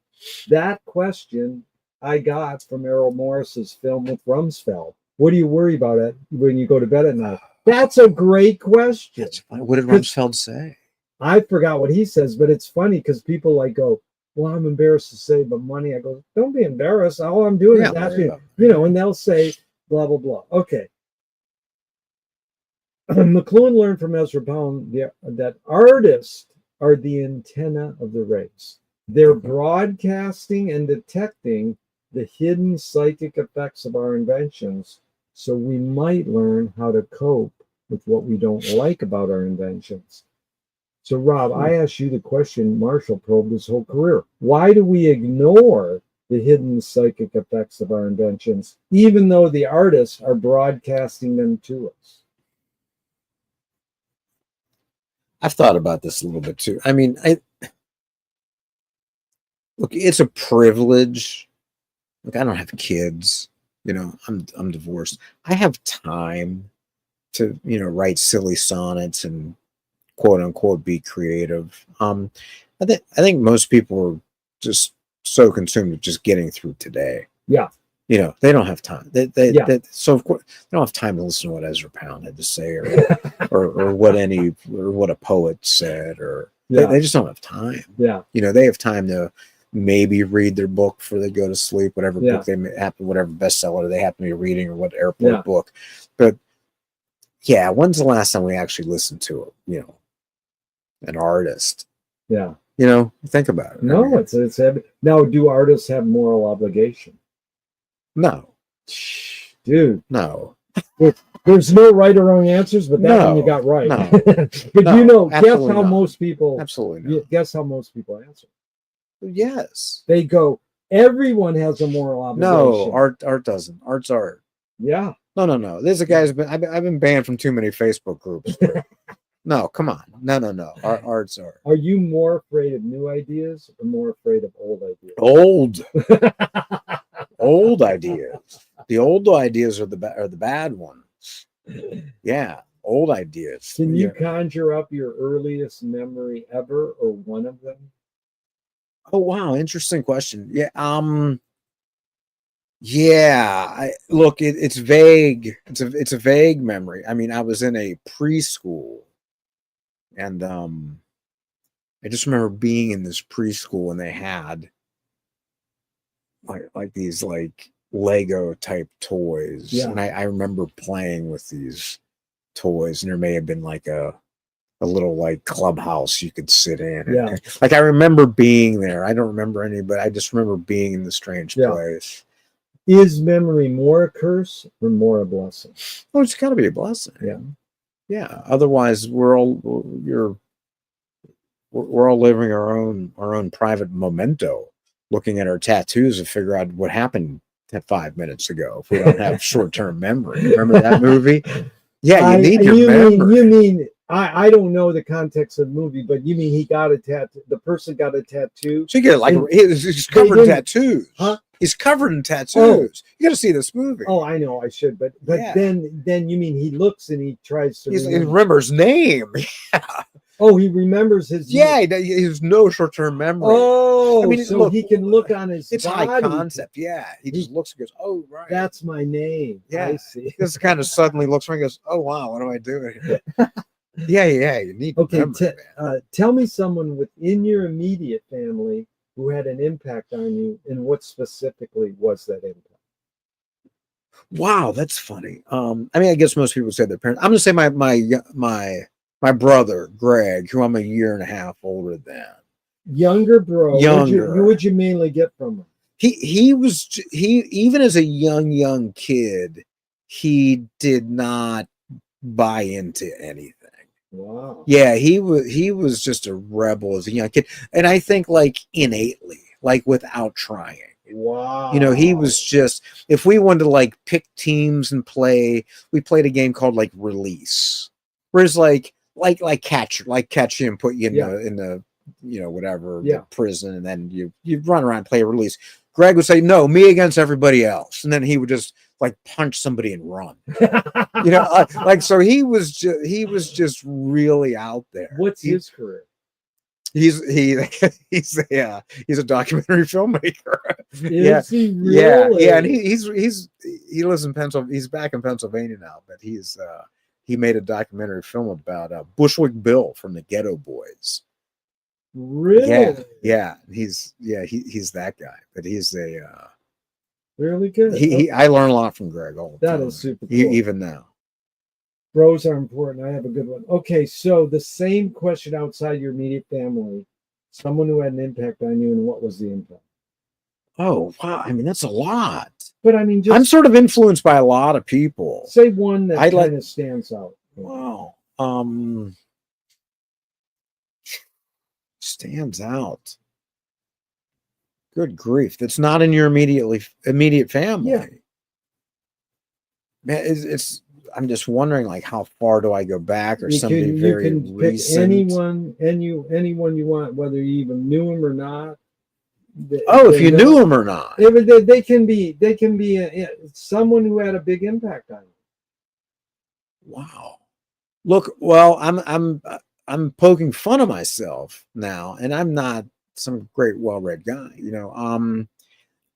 that question I got from Errol Morris's film with Rumsfeld. What do you worry about it when you go to bed at night? That's a great question. That's funny. What did Rumsfeld say? I forgot what he says, but it's funny because people like go, well, I'm embarrassed to say, but money. I go, don't be embarrassed. All I'm doing is asking, you know, and they'll say, blah, blah, blah. Okay. McLuhan learned from Ezra Pound that artists are the antenna of the race. They're broadcasting and detecting the hidden psychic effects of our inventions, so we might learn how to cope with what we don't like about our inventions. So, Rob, I asked you the question Marshall probed his whole career. Why do we ignore the hidden psychic effects of our inventions, even though the artists are broadcasting them to us? I've thought about this a little bit too. I mean, look, it's a privilege. Look, I don't have kids. You know, I'm divorced. I have time to, you know, write silly sonnets and quote unquote be creative. I think most people are just so consumed with just getting through today. Yeah. You know, they don't have time. So of course they don't have time to listen to what Ezra Pound had to say or what a poet said, or they just don't have time. Yeah. You know, they have time to maybe read their book before they go to sleep, whatever book they happen, whatever bestseller they happen to be reading, or what airport book. But yeah, when's the last time we actually listened to you know, an artist? Yeah. You know, think about it. No, I mean, it's heavy. Now, do artists have moral obligation? No. Dude. No. There's no right or wrong answers, but that one you got right. No. But no, you know, guess how most people guess how most people answer. Yes. They go, everyone has a moral obligation. No, art doesn't. Art's art. Yeah. No. There's a guy's been I've been banned from too many Facebook groups. No, come on. No. Art's art. Are you more afraid of new ideas or more afraid of old ideas? Old ideas. The old ideas are the bad ones. Yeah, old ideas. Can you conjure up your earliest memory ever, or one of them? Oh wow, interesting question. Yeah. Yeah. Look, it's vague. It's a vague memory. I mean, I was in a preschool. And I just remember being in this preschool and they had like these like Lego type toys. Yeah. And I remember playing with these toys, and there may have been like a little like clubhouse you could sit in. Yeah. Like I remember being there. I don't remember any, but I just remember being in the strange place. Is memory more a curse or more a blessing? Oh, it's gotta be a blessing. Yeah. Yeah. Otherwise, we're all living our own private memento, looking at our tattoos to figure out what happened 5 minutes ago if we don't have short-term memory. Remember that movie? Yeah, you need your memory. You mean I don't know the context of the movie, but you mean he got a tattoo? The person got a tattoo. So you get like he's covered in tattoos. Huh? He's covered in tattoos. Oh. You got to see this movie. Oh, I know I should, but Yeah. then you mean he looks and he tries to he remembers name. Yeah. Oh, he remembers his Yeah, he has no short-term memory. Oh, I mean, so look, he can look on his it's body. high concept. Yeah, he just looks and goes, "Oh, right, that's my name." Yeah, I see. This kind of suddenly looks around and goes, "Oh wow, what am I doing here?" yeah. You need memory, man. Tell me someone within your immediate family who had an impact on you, and what specifically was that impact? Wow, that's funny. I mean, I guess most people say their parents. I'm gonna say my brother Greg, who I'm a year and a half older than. Younger bro. Younger. What'd you mainly get from him? He even as a young kid, he did not buy into anything. Wow. Yeah, he was just a rebel as a young kid, and I think like innately, like without trying. Wow. You know, he was just, if we wanted to like pick teams and play, we played a game called like Release. Whereas like catch you and put you in the whatever the prison, and then you run around and play a Release. Greg would say, "No, me against everybody else," and then he would just like punch somebody and run. So he was just really out there. What's his career? He's a documentary filmmaker. Is he really? Yeah, and he lives in Pennsylvania. He's back in Pennsylvania now, but he made a documentary film about Bushwick Bill from the Ghetto Boys. Really? Yeah. He's that guy, but he's a really good. I learn a lot from Greg all the time. That is super cool. Even now. Bros are important. I have a good one. Okay, so the same question outside your immediate family. Someone who had an impact on you, and what was the impact? Oh, wow. I mean, that's a lot. But I mean, I'm sort of influenced by a lot of people. Say one that kind of stands out. Wow. Stands out. Good grief. That's not in your immediate family. Yeah. Man, it's I'm just wondering, like, how far do I go back, or somebody very recent? Pick anyone you want, whether you even knew him or not. If you knew him or not. They can be someone who had a big impact on you. Wow. Look, well, I'm poking fun of myself now, and I'm not some great well-read guy.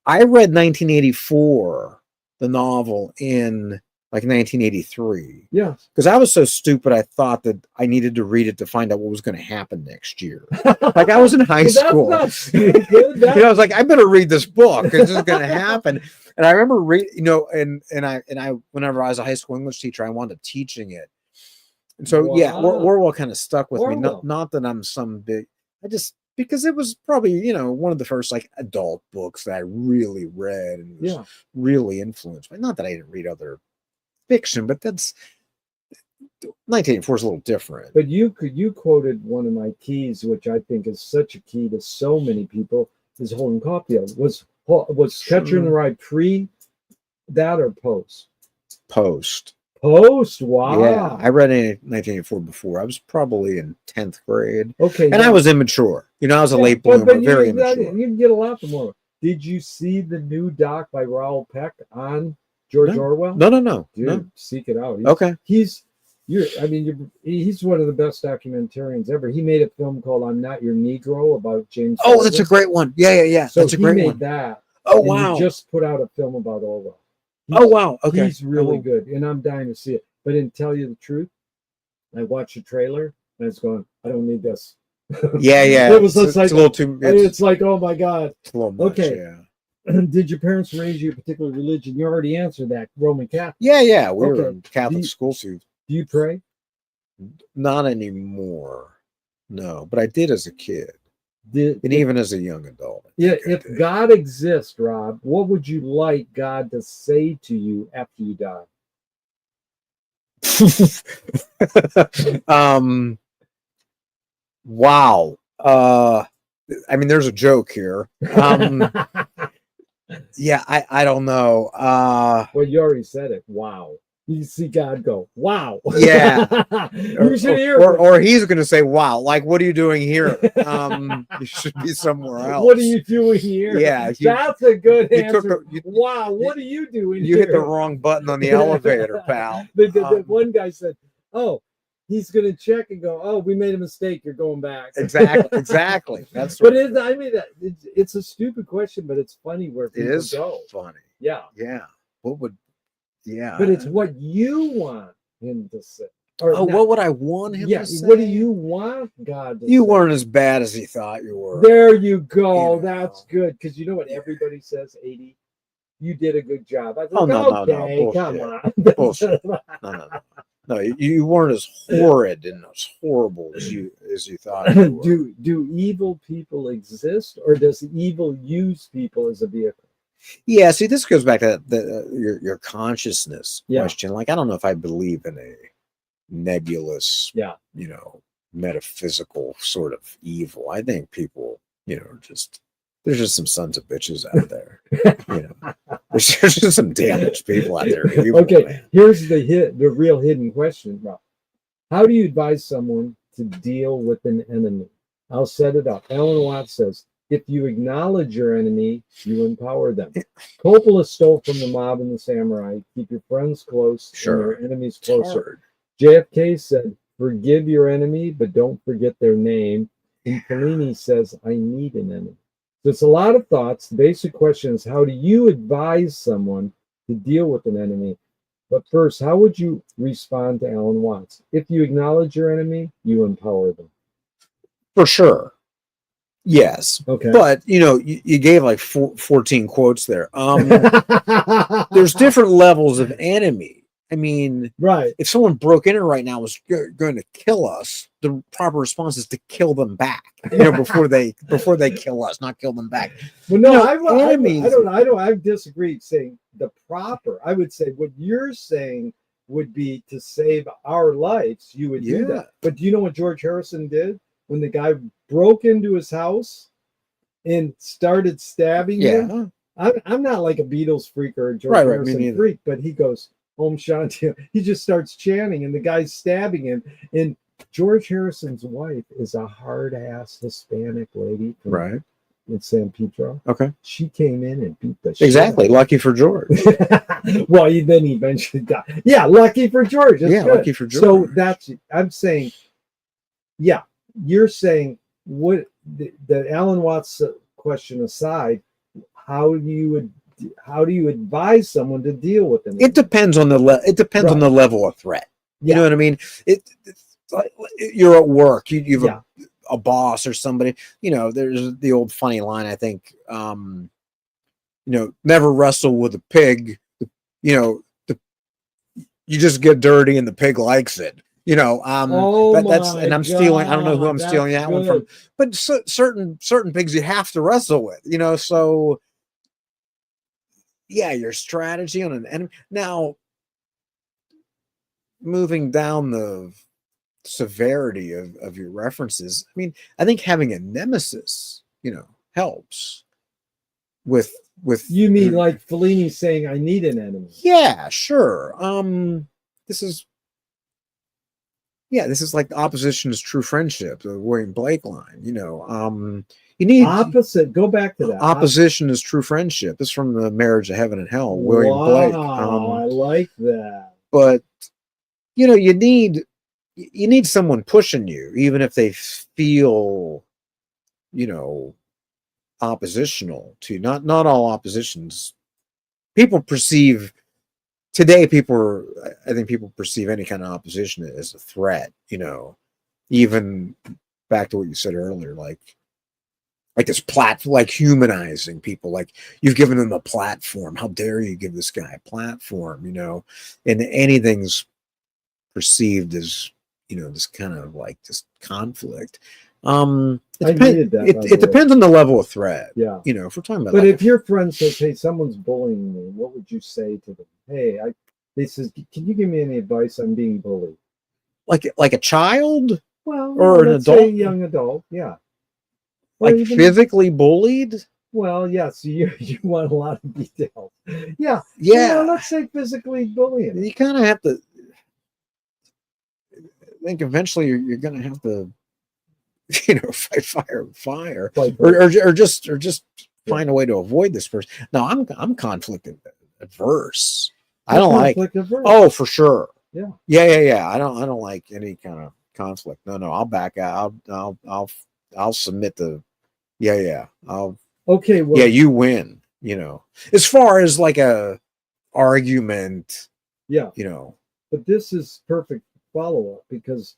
I read 1984, the novel, in like 1983. Yeah. Because I was so stupid, I thought that I needed to read it to find out what was going to happen next year. Like I was in high school. That's not stupid. I was like, I better read this book. It's just going to happen. And I remember and I whenever I was a high school English teacher, I wound up teaching it. And so Orwell kind of stuck with me. Not that I'm some big. Because it was probably, one of the first like adult books that I really read and was really influenced by. Not that I didn't read other fiction, but that's 1984 is a little different. But you quoted one of my keys, which I think is such a key to so many people, is Holden Caulfield. Was Catcher in the Rye pre that or post? Post. Wow. Yeah, I read it in 1984 before. I was probably in 10th grade. Okay. And I was immature. I was a late bloomer, but very immature. You can get a lot more. Did you see the new doc by Raoul Peck on George Orwell? No. Dude, seek it out. He's one of the best documentarians ever. He made a film called "I'm Not Your Negro" about James. Oh, that's a great one. Yeah. So that's a great one. That. Oh, wow. He just put out a film about Orwell. Wow. Okay. He's really good, and I'm dying to see it. But to tell you the truth, I watched the trailer and I was going, I don't need this. Yeah. It was it's a little too. It's like, oh my God. It's a little much, okay. Yeah. Did your parents raise you a particular religion? You already answered that. Roman Catholic. Yeah. We were in Catholic school too. Do you pray? Not anymore. No, but I did as a kid. And even as a young adult. If God exists, Rob, what would you like God to say to you after you die? Wow. I mean, there's a joke here. Yeah, I don't know. Well, you already said it. Wow. You see God go, wow. Yeah. You should hear or he's going to say, wow, like, what are you doing here? You should be somewhere else. What are you doing here? Yeah. That's a good answer. You, wow, what are you doing you here? hit the wrong button on the elevator, pal. The one guy said, oh, he's going to check and go, oh, we made a mistake. You're going back. Exactly. That's but I mean, it's a stupid question, but it's funny where people it is go. Funny. Yeah. Yeah. Yeah. But it's what you want him to say. Or what would I want him to say? What do you want God to say? You weren't as bad as he thought you were. There you go. That's good. Because you know what everybody says, 80? You did a good job. I think, no. Bullshit. Come on. Bullshit. No, you weren't as horrid and as horrible as you thought you were. Do evil people exist, or does evil use people as a vehicle? Yeah, see, this goes back to your consciousness question. Like, I don't know if I believe in a nebulous, metaphysical sort of evil. I think people, there's just some sons of bitches out there. There's just some damaged people out there. Evil, okay, man. Here's the real hidden question, Rob. How do you advise someone to deal with an enemy? I'll set it up. Alan Watts says, if you acknowledge your enemy, you empower them. Coppola stole from the mob and the samurai. Keep your friends close and your enemies closer. JFK said, forgive your enemy, but don't forget their name. And Fellini says, I need an enemy. So it's a lot of thoughts. The basic question is, how do you advise someone to deal with an enemy? But first, how would you respond to Alan Watts? If you acknowledge your enemy, you empower them. For sure. Yes. Okay. But, you gave like 14 quotes there. There's different levels of enemy. I mean, right. If someone broke in right now was going to kill us, the proper response is to kill them back. Before they kill us, not kill them back. Well, no, I've disagreed saying the proper. I would say what you're saying would be to save our lives. You would do that. But do you know what George Harrison did when the guy broke into his house and started stabbing him? I'm not like a Beatles freak or a George Harrison freak, but he goes, Om Shanti. He just starts chanting, and the guy's stabbing him. And George Harrison's wife is a hard-ass Hispanic lady from in San Pedro. Okay. She came in and beat the shit. Exactly. Lucky for George. Well, then he eventually died. Yeah, lucky for George. That's good. Lucky for George. So I'm saying, you're saying what the Alan Watts question aside, how do you advise someone to deal with them? It depends on the on the level of threat. You know what I mean? It's like you're at work. You have a boss or somebody. There's the old funny line. I think, never wrestle with a pig. You just get dirty and the pig likes it. And I'm stealing. I don't know who I'm stealing that one from. But certain pigs you have to wrestle with. So. Yeah, your strategy on an enemy. Now, moving down the severity of your references, I mean, I think having a nemesis, helps with you mean like Fellini saying, I need an enemy. Yeah, sure. This is like opposition is true friendship, the William Blake line, you need opposite. Go back to that. Opposition is true friendship. This is from The Marriage of Heaven and Hell, William Blake. I like that. But you need someone pushing you, even if they feel, oppositional to you. Not all oppositions. People perceive today. I think people perceive any kind of opposition as a threat. Even back to what you said earlier, like this platform, like humanizing people, like you've given them a platform. How dare you give this guy a platform, and anything's perceived as, this kind of like this conflict. It depends on the level of threat. Yeah. If we're talking about, but if your friend says, hey, someone's bullying me, what would you say to them? Hey, they says, can you give me any advice on being bullied? Like a child? Well, or an adult? Say a young adult, yeah. Like physically bullied? Well, yes, you want a lot of details. Yeah. Yeah, Let's say physically bullying. you kind of have to think eventually you're going to have to, fight fire with fire, or just find a way to avoid this person. Now, I'm conflict adverse. I don't like. Conflict averse. Oh, for sure. Yeah. Yeah. I don't like any kind of conflict. No. I'll back out. I'll submit to. Yeah. Okay. Well. Yeah, you win. As far as like a argument. Yeah. You know. But this is perfect follow-up because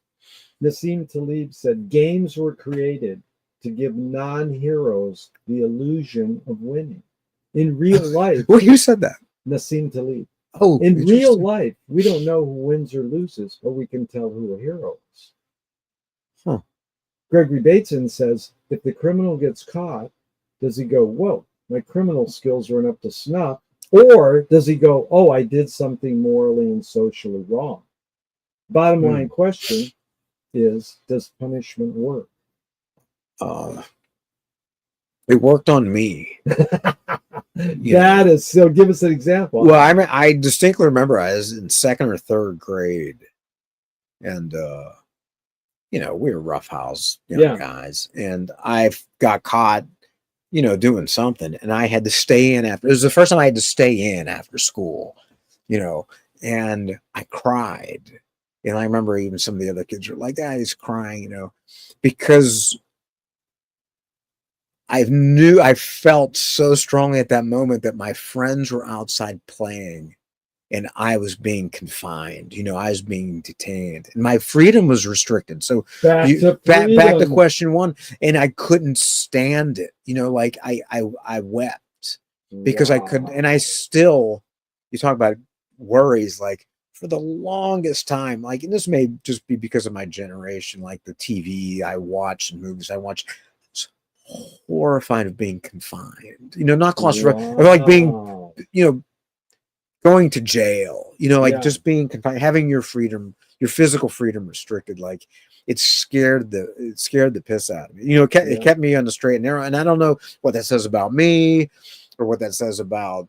Nassim Taleb said games were created to give non-heroes the illusion of winning. In real life, Well, who said that? Nassim Taleb. Oh, in real life, we don't know who wins or loses, but we can tell who a hero is. Huh. Gregory Bateson says, if the criminal gets caught, does he go, whoa, my criminal skills weren't up to snuff? Or does he go, oh, I did something morally and socially wrong? Bottom line question is, does punishment work? It worked on me. That is, so give us an example. Well, I distinctly remember I was in second or third grade, and we were roughhouse guys, and I got caught, doing something, and I had to stay in after. It was the first time I had to stay in after school, and I cried, and I remember even some of the other kids were like, "Ah, he's crying," because I felt so strongly at that moment that my friends were outside playing and I was being confined. I was being detained and my freedom was restricted. So back to question one, and I couldn't stand it. Like I wept because I couldn't, and I still, you talk about worries, like for the longest time, like, and this may just be because of my generation, like the TV I watch and movies I watch, horrified of being confined, not claustrophobic, like being, going to jail, just being confined, having your freedom, your physical freedom restricted. Like it scared the piss out of me. It kept me on the straight and narrow. And I don't know what that says about me or what that says about,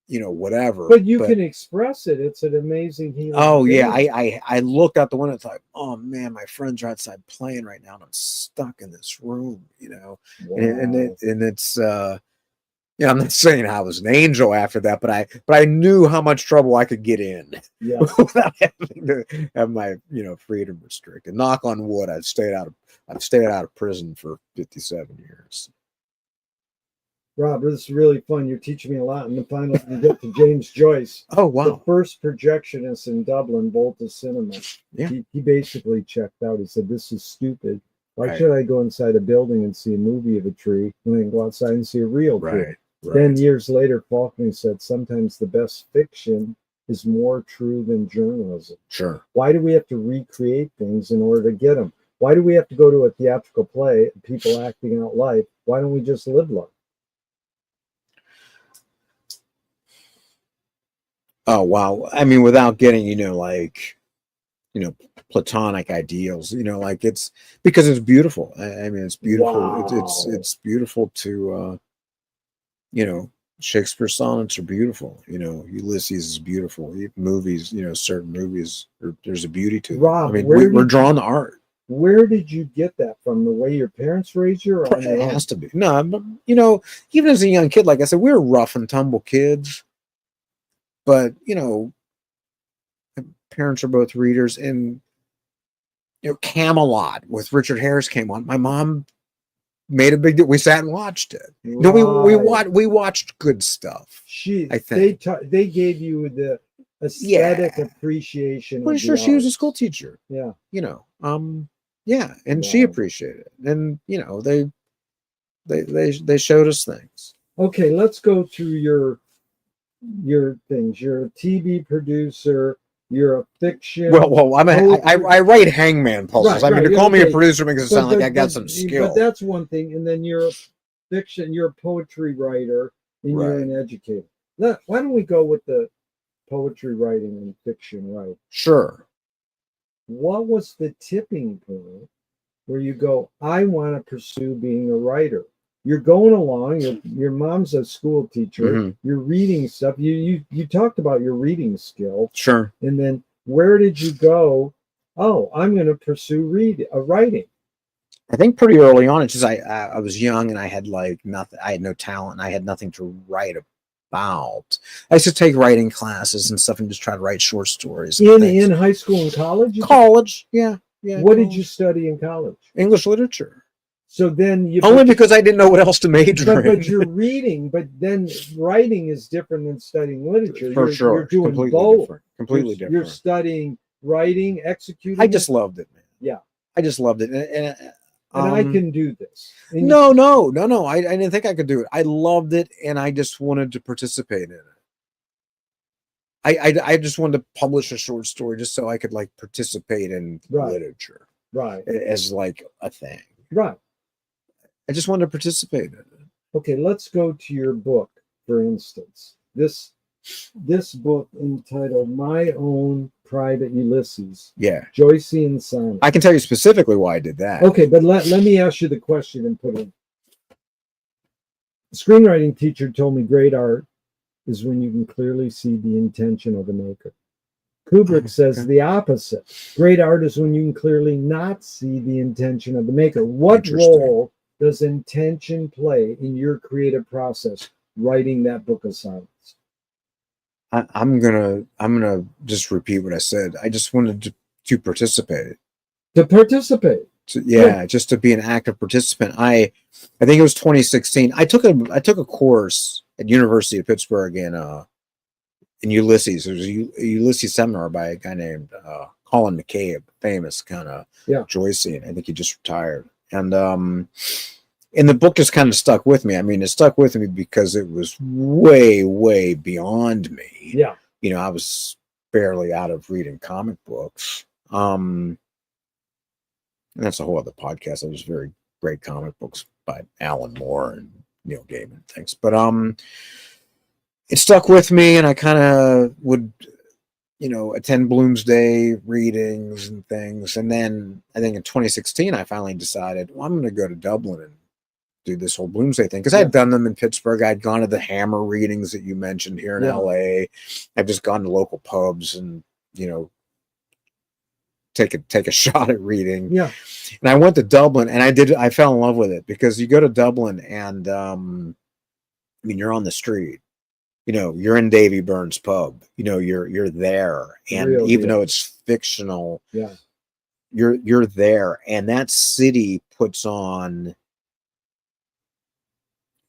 whatever. But you can express it. It's an amazing healing. Oh yeah. I looked out the window and thought, oh man, my friends are outside playing right now and I'm stuck in this room, Wow. and it's I'm not saying I was an angel after that, but I knew how much trouble I could get in without having to have my freedom restricted. Knock on wood, I've stayed out of prison for 57 years. Rob, this is really fun. You're teaching me a lot. And then finally, we get to James Joyce. Oh, wow. The first projectionist in Dublin, Volta Cinema. Yeah. He basically checked out. He said, this is stupid. Why should I go inside a building and see a movie of a tree when I can go outside and see a real tree? Right. Then years later, Faulkner said, sometimes the best fiction is more true than journalism. Sure. Why do we have to recreate things in order to get them? Why do we have to go to a theatrical play, people acting out life? Why don't we just live life? Oh, wow. I mean, without getting, platonic ideals, like it's because it's beautiful. I mean, it's beautiful. Wow. It's beautiful to, Shakespeare's sonnets are beautiful. Ulysses is beautiful. Movies, certain movies, there's a beauty to them. Rob, I mean, we're drawn to art. Where did you get that from? The way your parents raised you? Or it has to be. No, but, even as a young kid, like I said, we were rough and tumble kids. But, parents are both readers, and, Camelot with Richard Harris came on. My mom made a big deal. We sat and watched it. Right. We watched good stuff. I think they gave you the aesthetic appreciation. Well, sure, she was a school teacher. Yeah. And she appreciated it. And, they showed us things. Okay, let's go through your things. You're a TV producer. You're a fiction. Well, I write hangman puzzles. Right, I mean, to call me a producer makes it sound like I got some skill. But that's one thing. And then you're a fiction. You're a poetry writer, and you're an educator. Why don't we go with the poetry writing and fiction writing? Sure. What was the tipping point where you go, I want to pursue being a writer? you're going along. Your mom's a school teacher. Mm-hmm. You're reading stuff. You talked about your reading skill. Sure. And then where did you go? Oh, I'm going to pursue writing. I think pretty early on, it's just I was young and I had like nothing. I had no talent. And I had nothing to write about. I used to take writing classes and stuff and just try to write short stories. In high school and college? College, yeah. What did you study in college? English literature. So then only because I didn't know what else to major in. But you're reading, but then writing is different than studying literature. For sure. You're doing completely both. Different. Completely different. You're studying writing, executing. I just loved it, man. Yeah. I just loved it. And I can do this. And no. I didn't think I could do it. I loved it, and I just wanted to participate in it. I just wanted to publish a short story just so I could like participate in literature, right, as like a thing, right. I just wanted to participate in it. Okay, let's go to your book, for instance. This book entitled "My Own Private Ulysses." Yeah, Joycean sonnet. I can tell you specifically why I did that. Okay, but let me ask you the question and put it. The screenwriting teacher told me great art is when you can clearly see the intention of the maker. Kubrick says the opposite. Great art is when you can clearly not see the intention of the maker. What role does intention play in your creative process, writing that book of silence? I'm gonna just repeat what I said. I just wanted to participate. To participate. Just to be an active participant. I think it was 2016. I took a course at University of Pittsburgh in Ulysses. There was a Ulysses seminar by a guy named Colin McCabe, famous kind of Joycean. I think he just retired. And the book just kind of stuck with me. I mean, it stuck with me because it was way, way beyond me. Yeah. You know, I was barely out of reading comic books. And that's a whole other podcast. There's very great comic books by Alan Moore and Neil Gaiman and things. But it stuck with me, and I kind of would, attend Bloomsday readings and things. And then I think in 2016, I finally decided, well, I'm going to go to Dublin and do this whole Bloomsday thing, because I had done them in Pittsburgh. I'd gone to the Hammer readings that you mentioned here in LA. I've just gone to local pubs and take a shot at reading. Yeah. And I went to Dublin, and I fell in love with it, because you go to Dublin and you're on the street. You're in Davy Byrne's pub. You're there, and even though it's fictional, you're there, and that city puts on.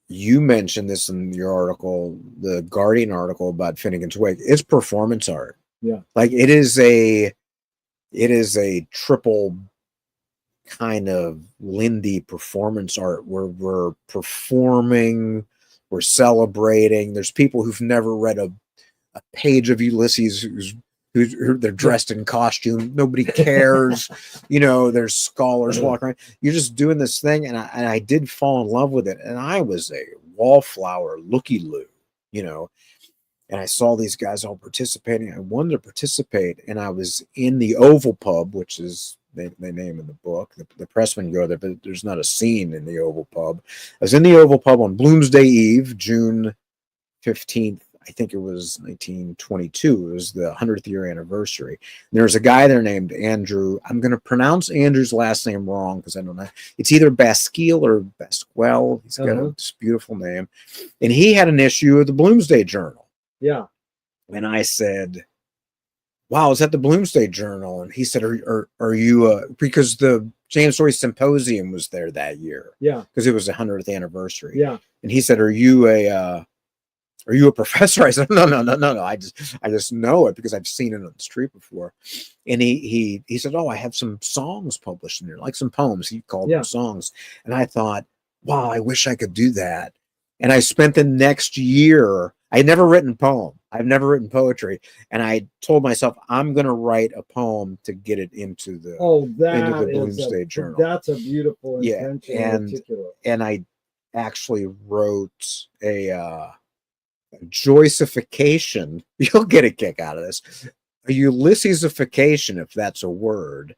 You mentioned this in your article, the Guardian article about Finnegan's Wake. It's performance art. Yeah, like it is a triple kind of Lindy performance art where we're performing. We're celebrating. There's people who've never read a page of Ulysses who they're dressed in costume. Nobody cares. There's scholars walking around. You're just doing this thing, and I did fall in love with it. And I was a wallflower looky-loo, and I saw these guys all participating. I wanted to participate, and I was in the Oval Pub, which is they name in the book. The pressmen go there, but there's not a scene in the Oval Pub. I was in the Oval Pub on Bloomsday Eve, June 15th. I think it was 1922. It was the 100th year anniversary. And there was a guy there named Andrew. I'm going to pronounce Andrew's last name wrong because I don't know. It's either Basquiel or Basquel. He's got this beautiful name. And he had an issue of the Bloomsday Journal. Yeah. And I said, wow, is that the Bloomsday Journal? And he said, are you, because the James Joyce Symposium was there that year. Yeah. Because it was the 100th anniversary. Yeah. And he said, are you a professor? I said, no. I just know it because I've seen it on the street before. And he said, oh, I have some songs published in there, like some poems. He called them songs. And I thought, wow, I wish I could do that. And I spent the next year, I had never written a poem. I've never written poetry. And I told myself, I'm going to write a poem to get it into the Bloomsday Journal. That's a beautiful intention. And I actually wrote a Joyceification. You'll get a kick out of this. A Ulyssesification, if that's a word,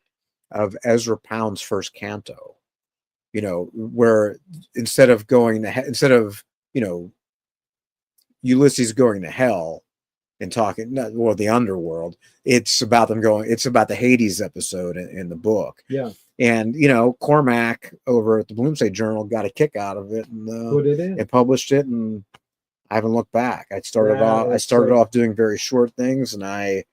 of Ezra Pound's first canto. you know, where instead of Ulysses going to hell and talking, the underworld, it's about the Hades episode in the book. Yeah. And, you know, Cormac over at the Bloomsday Journal got a kick out of it and put it in and published it. And I haven't looked back. I started off doing very short things, and I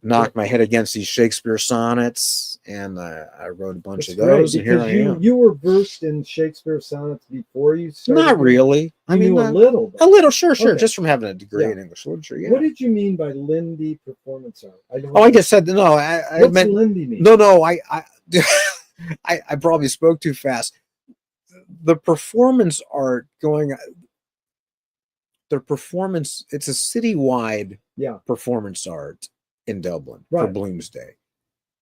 knocked my head against these Shakespeare sonnets, and I wrote a bunch of those. And here I am. You were versed in Shakespeare sonnets before you started. Not really. I mean, a little. A little, sure, Okay. just from having a degree in English literature. Yeah. What did you mean by Lindy performance art? I just said no. I meant Lindy mean? No. I probably spoke too fast. The performance art it's a citywide performance art in Dublin for Bloomsday.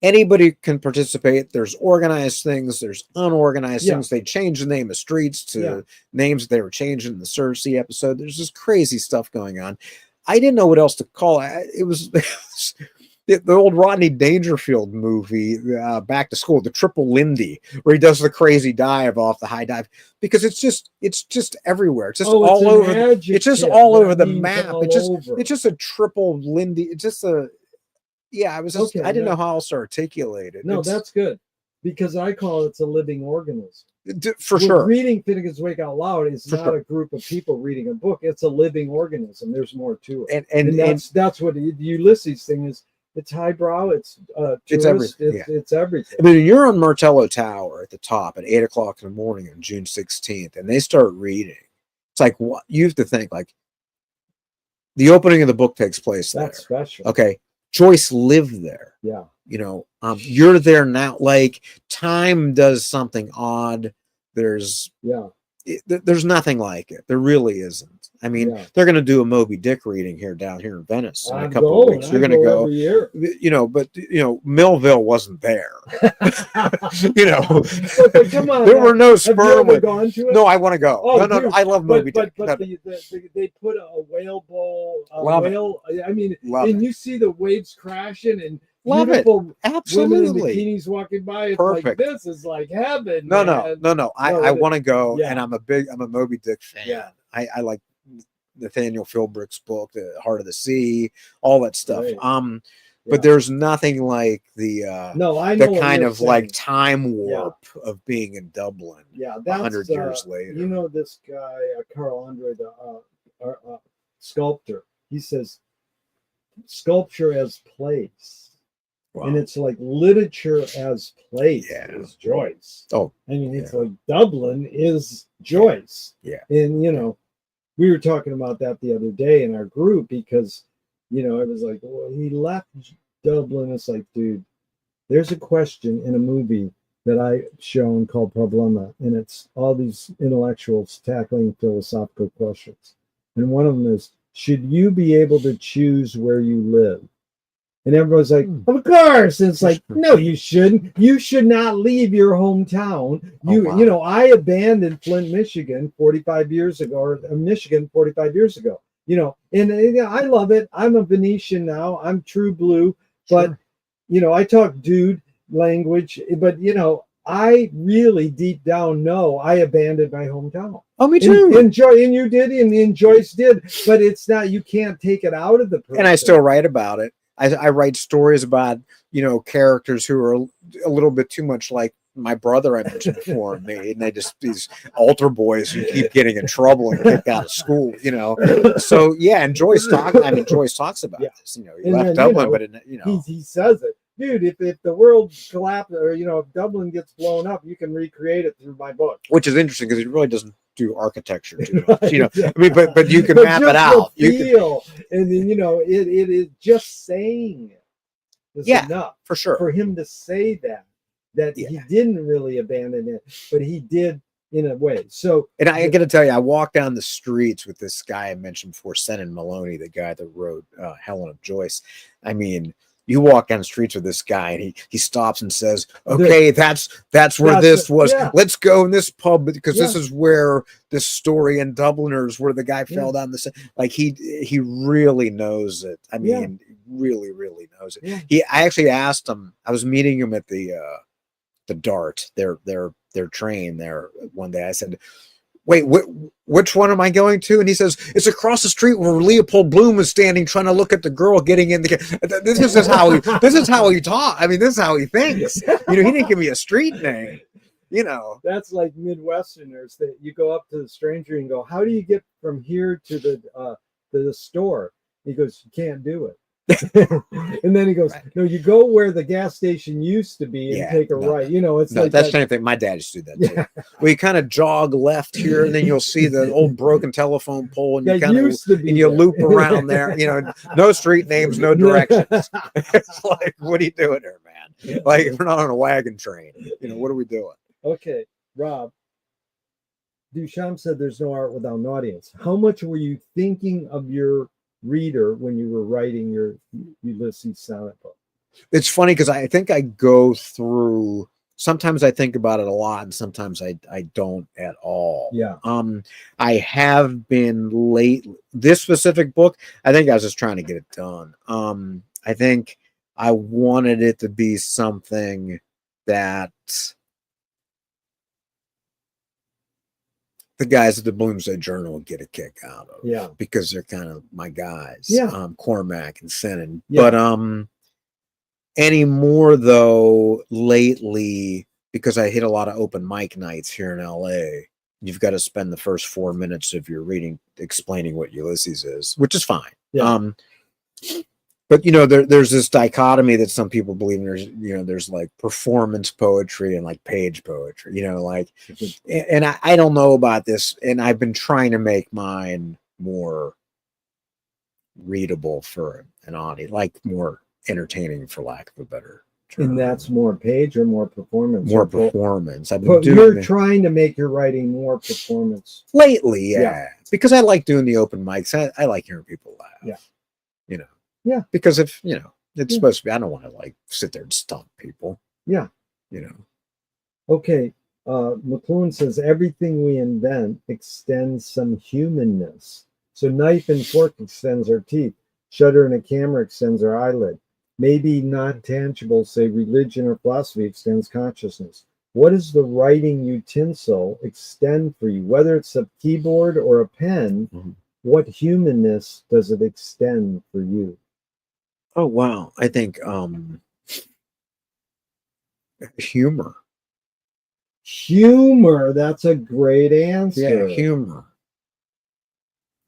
Anybody can participate. There's organized things, there's unorganized things. They changed the name of streets to names that they were changing in the Cersei episode. There's this crazy stuff going on. I didn't know what else to call it. It was the old Rodney Dangerfield movie, Back to School, the Triple Lindy, where he does the crazy dive off the high dive, because it's just everywhere. It's just all over. It's just all over the map. It's just a triple Lindy. It's just a I was just I didn't know how else to articulate it. No, that's good, because I call it a living organism. For sure. Reading Finnegan's Wake out loud is not a group of people reading a book. It's a living organism. There's more to it, and that's what the Ulysses thing is. It's highbrow. It's everything. It's everything. I mean, you're on Martello Tower at the top at 8:00 in the morning on June 16th, and they start reading. It's like, what you have to think, like, the opening of the book takes place there. That's special. Okay, Joyce lived there. Yeah. You know, you're there now. Like, time does something odd. There's nothing like it. There really isn't. I mean, they're going to do a Moby Dick reading down here in Venice in a couple of weeks. You're going to go every year. You know, but you know, Millville wasn't there. You know, but come on, there were no sperm. Have you gone to it? No, I want to go. Oh, no, I love Moby Dick. But they put a whale bowl, whale. I mean, and you see the waves crashing and love it. Absolutely. Women in bikinis walking by. It's perfect. Like, this is like heaven. No. I want to go, and I'm a Moby Dick fan. Yeah. I like Nathaniel Philbrick's book, The Heart of the Sea, all that stuff. Right. But there's nothing like the kind of like time warp of being in Dublin. Yeah, that's 100 years later. You know, this guy Carl Andre, the sculptor. He says sculpture as place. Wow. And it's like literature as place is Joyce. Oh, I mean, it's like Dublin is Joyce. Yeah. And, you know, we were talking about that the other day in our group, because, you know, it was like, well, he left Dublin. It's like, dude, there's a question in a movie that I shown called Problema, and it's all these intellectuals tackling philosophical questions. And one of them is, should you be able to choose where you live? And everyone's like, of course. And it's like, no, you shouldn't. You should not leave your hometown. You know, I abandoned Flint, Michigan 45 years ago, or Michigan 45 years ago, you know, and I love it. I'm a Venetian now. I'm true blue, but, you know, I talk dude language, but, you know, I really deep down know I abandoned my hometown. Oh, me too. And you did, and Joyce did, but it's not, you can't take it out of the person. And I still write about it. I write stories about, you know, characters who are a little bit too much like my brother I mentioned before me, and they just these altar boys who keep getting in trouble and kicked out of school, you know. So and Joyce talks about this. You know, he left Dublin, but you know, he says it, dude. If the world collapses, or you know, if Dublin gets blown up, you can recreate it through my book. Which is interesting because he really doesn't do architecture too much, you know. I mean, but you can map it out. And then, you know, it is just saying it is enough for sure for him to say that he didn't really abandon it, but he did in a way. So, and I got to tell you, I walked down the streets with this guy I mentioned before, Senan Maloney, the guy that wrote Helen of Joyce. I mean, you walk down the streets with this guy, and he stops and says, "Okay, that's where this was. Yeah. Let's go in this pub because this is where this story in Dubliners, where the guy fell down the like he really knows it. I mean, really knows it. Yeah. I actually asked him. I was meeting him at the Dart, their train there one day. I said, wait, which one am I going to? And he says, it's across the street where Leopold Bloom was standing trying to look at the girl getting in the. This is how he taught. I mean, this is how he thinks. He didn't give me a street name. That's like Midwesterners, that you go up to the stranger and go, how do you get from here to the store? He goes, you can't do it. And then he goes, no, you go where the gas station used to be and take a right. It's like that's the same thing. My dad used to do that too. Well, you kind of jog left here, and then you'll see the old broken telephone pole, and you loop around there. No street names, no directions. It's like, what are you doing there, man? Like, we're not on a wagon train. What are we doing? Okay, Rob. Duchamp said there's no art without an audience. How much were you thinking of your reader when you were writing your Ulysses sonnet book? It's funny because I think I go through, sometimes I think about it a lot and sometimes I don't at all. Yeah. I have been late. This specific book, I think I was just trying to get it done. I think I wanted it to be something that the guys at the Bloomsday Journal get a kick out of. Yeah. Because they're kind of my guys. Yeah. Cormac and Sennin. Yeah. But anymore though, lately, because I hit a lot of open mic nights here in LA, you've got to spend the first 4 minutes of your reading explaining what Ulysses is, which is fine. Yeah. But there's this dichotomy that some people believe in. There's like performance poetry and like page poetry, and I don't know about this, and I've been trying to make mine more readable for an audience, like more entertaining, for lack of a better term. And that's more page or more performance? More performance. You're trying to make your writing more performance lately, yeah. Because I like doing the open mics. I like hearing people laugh. Yeah. Yeah, because if it's supposed to be, I don't want to like sit there and stump people. Yeah. Okay. McLuhan says everything we invent extends some humanness. So knife and fork extends our teeth. Shutter and a camera extends our eyelid. Maybe not tangible, say religion or philosophy extends consciousness. What does the writing utensil extend for you? Whether it's a keyboard or a pen, what humanness does it extend for you? Oh, wow. I think humor. Humor. That's a great answer. Yeah, humor.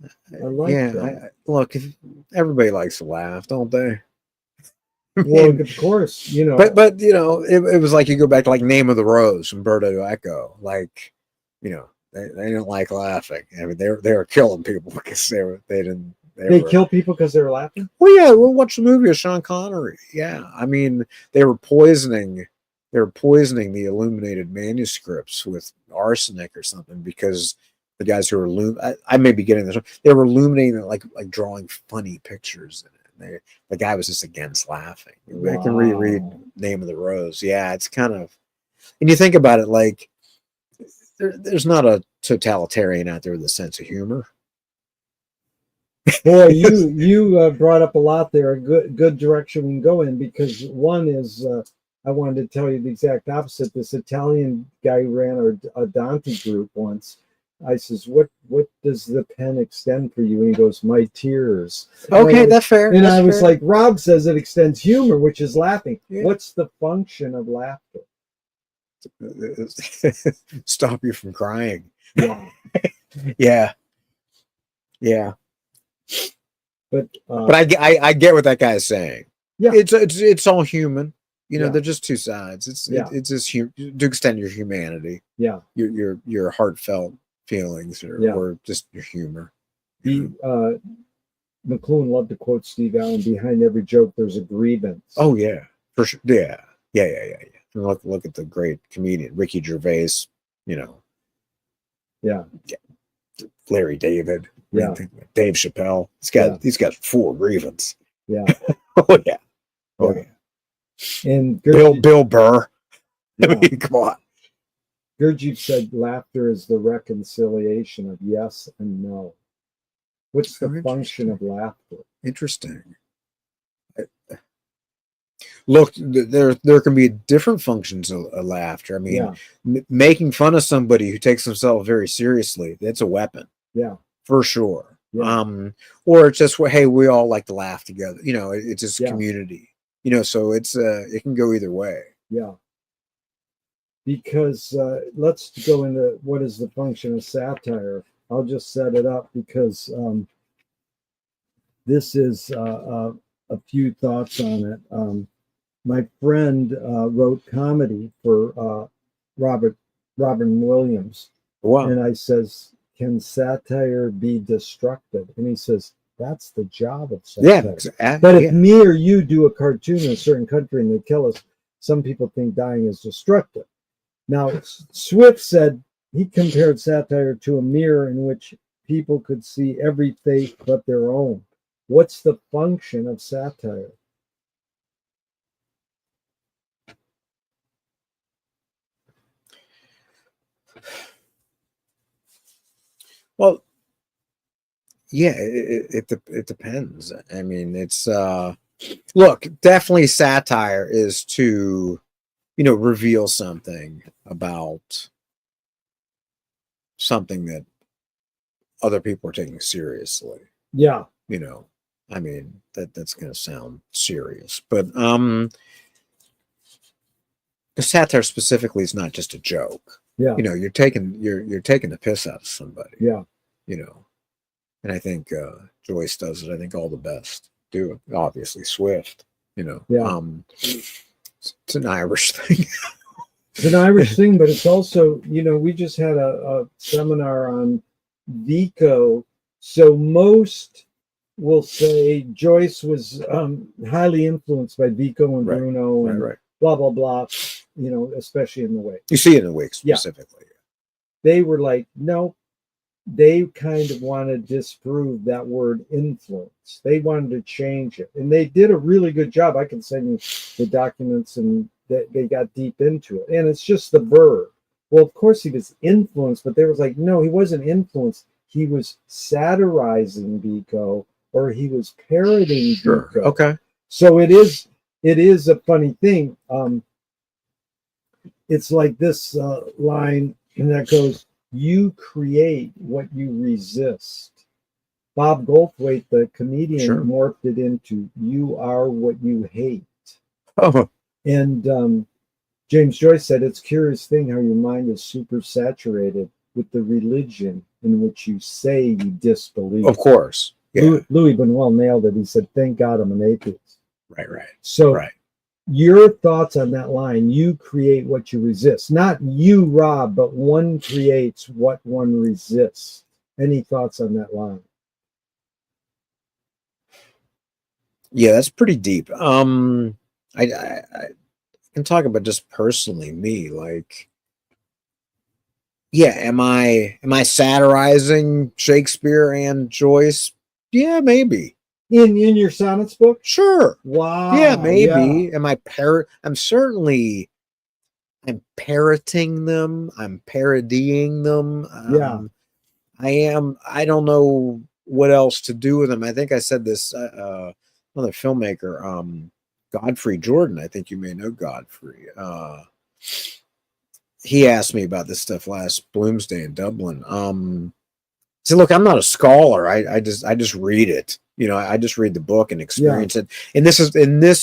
I like that. Look, if everybody likes to laugh, don't they? Well, of course, But it was like you go back to like Name of the Rose from Umberto Eco. Like, they didn't like laughing. I mean, they were killing people because they kill people because they were laughing? Well, yeah, we'll watch the movie of Sean Connery. Yeah. I mean, they were poisoning the illuminated manuscripts with arsenic or something because the guys who were I may be getting this wrong. They were illuminating it like drawing funny pictures in it. The guy was just against laughing. Wow. I can reread Name of the Rose. Yeah, it's kind of, and you think about it, like there's not a totalitarian out there with a sense of humor. Boy, you brought up a lot there. A good direction we can go in, because one is I wanted to tell you the exact opposite. This Italian guy who ran a Dante group once. I says, what does the pen extend for you? And he goes, my tears. Okay, that's fair. And I was like, Rob says it extends humor, which is laughing. Yeah. What's the function of laughter? Stop you from crying. Yeah. Yeah. Yeah. But I get what that guy is saying. Yeah. It's all human. They're just two sides. It's just to extend your humanity. Yeah. Your heartfelt feelings or just your humor. McLuhan loved to quote Steve Allen, behind every joke there's a grievance. Oh yeah, for sure. Yeah. Look at the great comedian Ricky Gervais, Yeah. Larry David. Yeah. Dave Chappelle. He's got full grievance. Yeah. Oh yeah. Oh yeah. And Bill Burr. I mean, come on. Gurdjieff said laughter is the reconciliation of yes and no. What's the function of laughter? Interesting. look, there can be different functions of laughter. I mean, making fun of somebody who takes themselves very seriously, that's a weapon. Yeah. For sure. Yeah. Or it's just, hey, we all like to laugh together. You know, it's just community. You know, so it's it can go either way. Yeah. Because let's go into what is the function of satire. I'll just set it up because this is a few thoughts on it. My friend wrote comedy for Robin Williams. Wow. And I says, can satire be destructive? And he says, that's the job of satire. Yeah, but if me or you do a cartoon in a certain country and they kill us, some people think dying is destructive. Now, Swift said he compared satire to a mirror in which people could see every fate but their own. What's the function of satire? Well, yeah, it depends. I mean, it's look, definitely satire is to, you know, reveal something about something that other people are taking seriously. Yeah. You know, I mean, that's going to sound serious, but the satire specifically is not just a joke. Yeah. You know, you're taking the piss out of somebody. Yeah. You know, and I think Joyce does it. I think all the best do it. Obviously, Swift. You know, yeah. It's an Irish thing. It's an Irish thing, but it's also, you know, we just had a seminar on Vico. So most will say Joyce was highly influenced by Vico and Bruno and blah, blah, blah, you know, especially in the Wake. You see it in the Wake specifically. Yeah. They were like, no, they kind of want to disprove that word influence. They wanted to change it. And they did a really good job. I can send you the documents, and they got deep into it. And it's just the verb. Well, of course he was influenced, but they was like, no, he wasn't influenced. He was satirizing Vico, or he was parodying Vico. Okay. So it is a funny thing. It's like this line, and that goes, you create what you resist. Bob Goldthwait, the comedian, morphed it into you are what you hate. Oh. And James Joyce said, it's a curious thing how your mind is super saturated with the religion in which you say you disbelieve. Of course. Yeah. Louis Buñuel nailed it. He said, thank God I'm an atheist. Right. So your thoughts on that line, you create what you resist. Not you, Rob, but one creates what one resists. Any thoughts on that line? Yeah, that's pretty deep. I can talk about just personally me, like, yeah, am I satirizing Shakespeare and Joyce? Yeah, maybe. In your sonnets book? Sure. Wow. Yeah, maybe. Yeah. I'm parroting them. I'm parodying them. I don't know what else to do with them. I think I said this, another filmmaker, Godfrey Jordan. I think you may know Godfrey. He asked me about this stuff last Bloomsday in Dublin. So look, I'm not a scholar. I just read it. You know, I just read the book and experience it. And this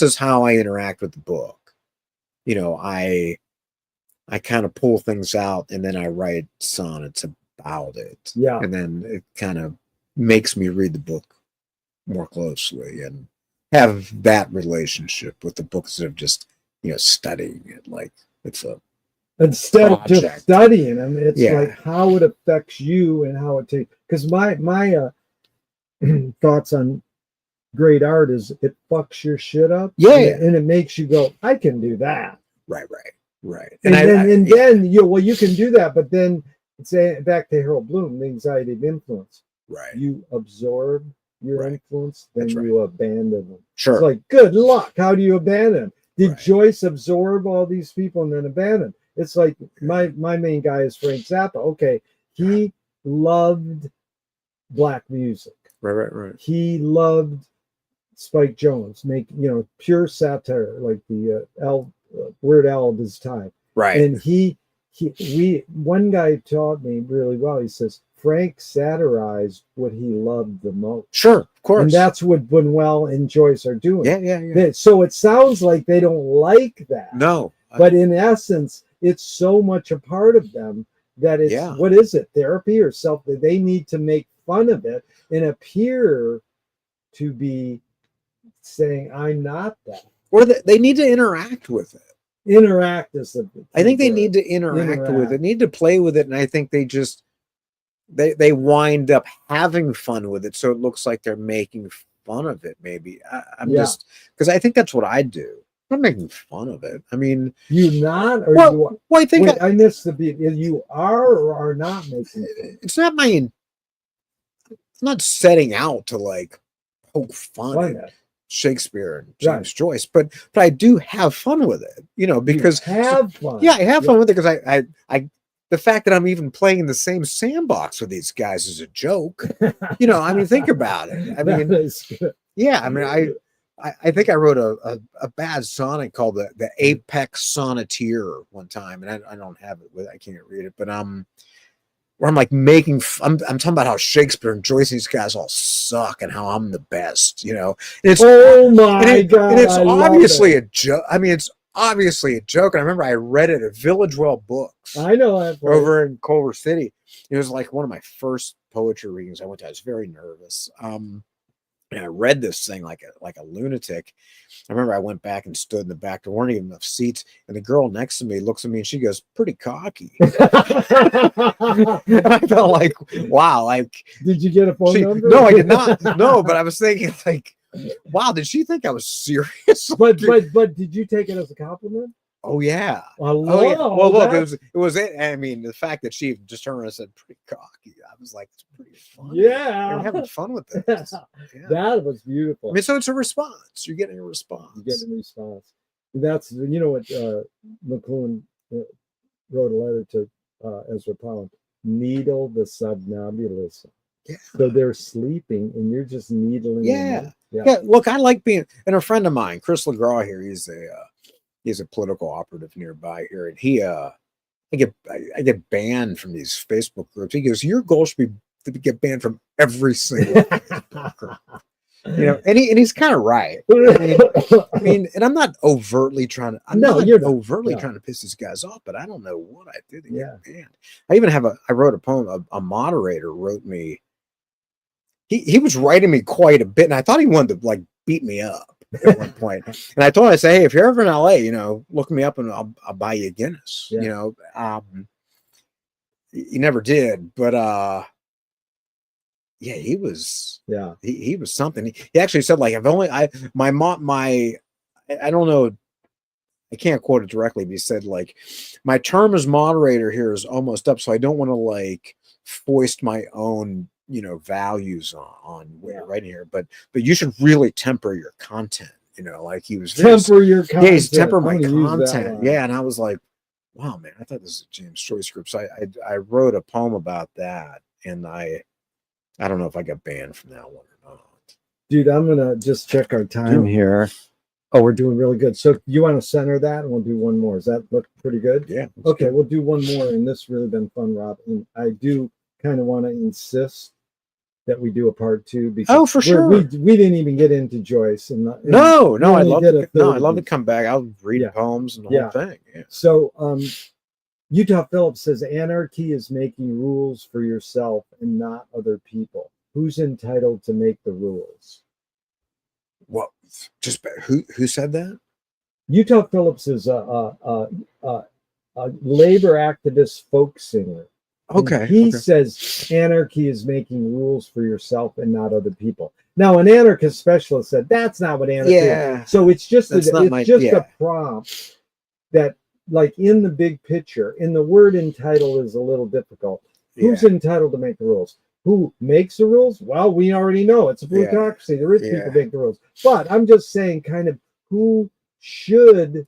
is how I interact with the book. You know, I kind of pull things out and then I write sonnets about it. Yeah. And then it kind of makes me read the book more closely and have that relationship with the book instead of just, you know, studying it like it's a instead of just studying them. It's like how it affects you and how it takes. Because my thoughts on great art is it fucks your shit up. And it makes you go, I can do that. Right. And then you can do that, but then say back to Harold Bloom, the anxiety of influence. Right. You absorb your influence, then you abandon them. Sure. It's like, good luck. How do you abandon them? Did Joyce absorb all these people and then abandon? It's like my main guy is Frank Zappa. Okay, he loved black music. Right. He loved Spike Jones, make pure satire, like the Weird Al of his time. Right. And one guy taught me really well. He says Frank satirized what he loved the most. Sure, of course. And that's what Buñuel and Joyce are doing. Yeah. So it sounds like they don't like that. No. But in essence, it's so much a part of them that it's, what is it, therapy or self, that they need to make fun of it and appear to be saying, I'm not that. Or they need to interact with it. Interact is the I think they need to interact with it, need to play with it, and I think they just they wind up having fun with it, so it looks like they're making fun of it. Maybe I'm just, because I think that's what I do. I'm not making fun of it. I mean, you not, or well, you are? Well, I think I missed the beat. You are or are not making it. It's not it's not setting out to like poke fun at Shakespeare and James Joyce, but I do have fun with it, because you have fun. Yeah, I have fun with it because I the fact that I'm even playing in the same sandbox with these guys is a joke. I mean, think about it. I mean, yeah, I mean, I think I wrote a bad sonnet called the Apex Sonneteer one time, and I don't have it I can't read it, but where I'm like I'm talking about how Shakespeare and Joyce and these guys all suck and how I'm the best, And it's God, and it's obviously a joke. I mean, it's obviously a joke. And I remember I read it at Village Well Books. I know that over in Culver City. It was like one of my first poetry readings I went to. I was very nervous. And I read this thing like a lunatic. I remember I went back and stood in the back. There weren't even enough seats. And the girl next to me looks at me and she goes, pretty cocky. And I felt like, wow. Like, did you get a phone number? No, I did not. No, but I was thinking like, wow, did she think I was serious? But did you take it as a compliment? Oh yeah. Oh yeah. Well, look, it was. I mean, the fact that she just turned around and said "pretty cocky," I was like, "It's pretty fun." Yeah, I'm having fun with this. Yeah. That was beautiful. I mean, so it's a response. You're getting a response. You're getting a response. That's what McLuhan wrote a letter to Ezra Pound. Needle the subnobulous. Yeah. So they're sleeping, and you're just needling. Yeah. Look, I like being, and a friend of mine, Chris LeGraw here. He's a political operative nearby here, and I get banned from these Facebook groups. He goes, "Your goal should be to get banned from every single Facebook group." And he's kind of right. I mean, and I'm not overtly trying to. I'm not overtly trying to piss these guys off, but I don't know what I did to get banned. I even I wrote a poem. A moderator wrote me. He was writing me quite a bit, and I thought he wanted to like beat me up at one point. And I told him, I said, "Hey, if you're ever in LA, look me up and I'll buy you a Guinness." Yeah. He never did, but yeah, he was. Yeah, he was something. He actually said, like, if only I don't know. I can't quote it directly, but he said, like, my term as moderator here is almost up, so I don't want to like foist my own values on right here, but you should really temper your content. Like he was temper your content. Yeah, he's temper my content. Yeah, and I was like, wow, man, I thought this was a James Joyce group. So I wrote a poem about that, and I don't know if I got banned from that one or not. Dude, I'm gonna just check our time here. Oh, we're doing really good. So you want to center that, and we'll do one more. Does that look pretty good? Yeah. Okay, we'll do one more, and this really been fun, Rob. And I do kind of want to insist that we do a part 2 because for sure we didn't even get into Joyce and no I love to come back. I'll read poems and the whole thing. Yeah. So Utah Phillips says anarchy is making rules for yourself and not other people. Who's entitled to make the rules? Well, just who said that? Utah Phillips is a labor activist folk singer. Okay. He says anarchy is making rules for yourself and not other people. Now, an anarchist specialist said that's not what anarchy is. So it's just a prompt that, like, in the big picture, in the word entitled is a little difficult. Who's entitled to make the rules? Who makes the rules? Well, we already know it's a plutocracy. The rich people make the rules. But I'm just saying, kind of, who should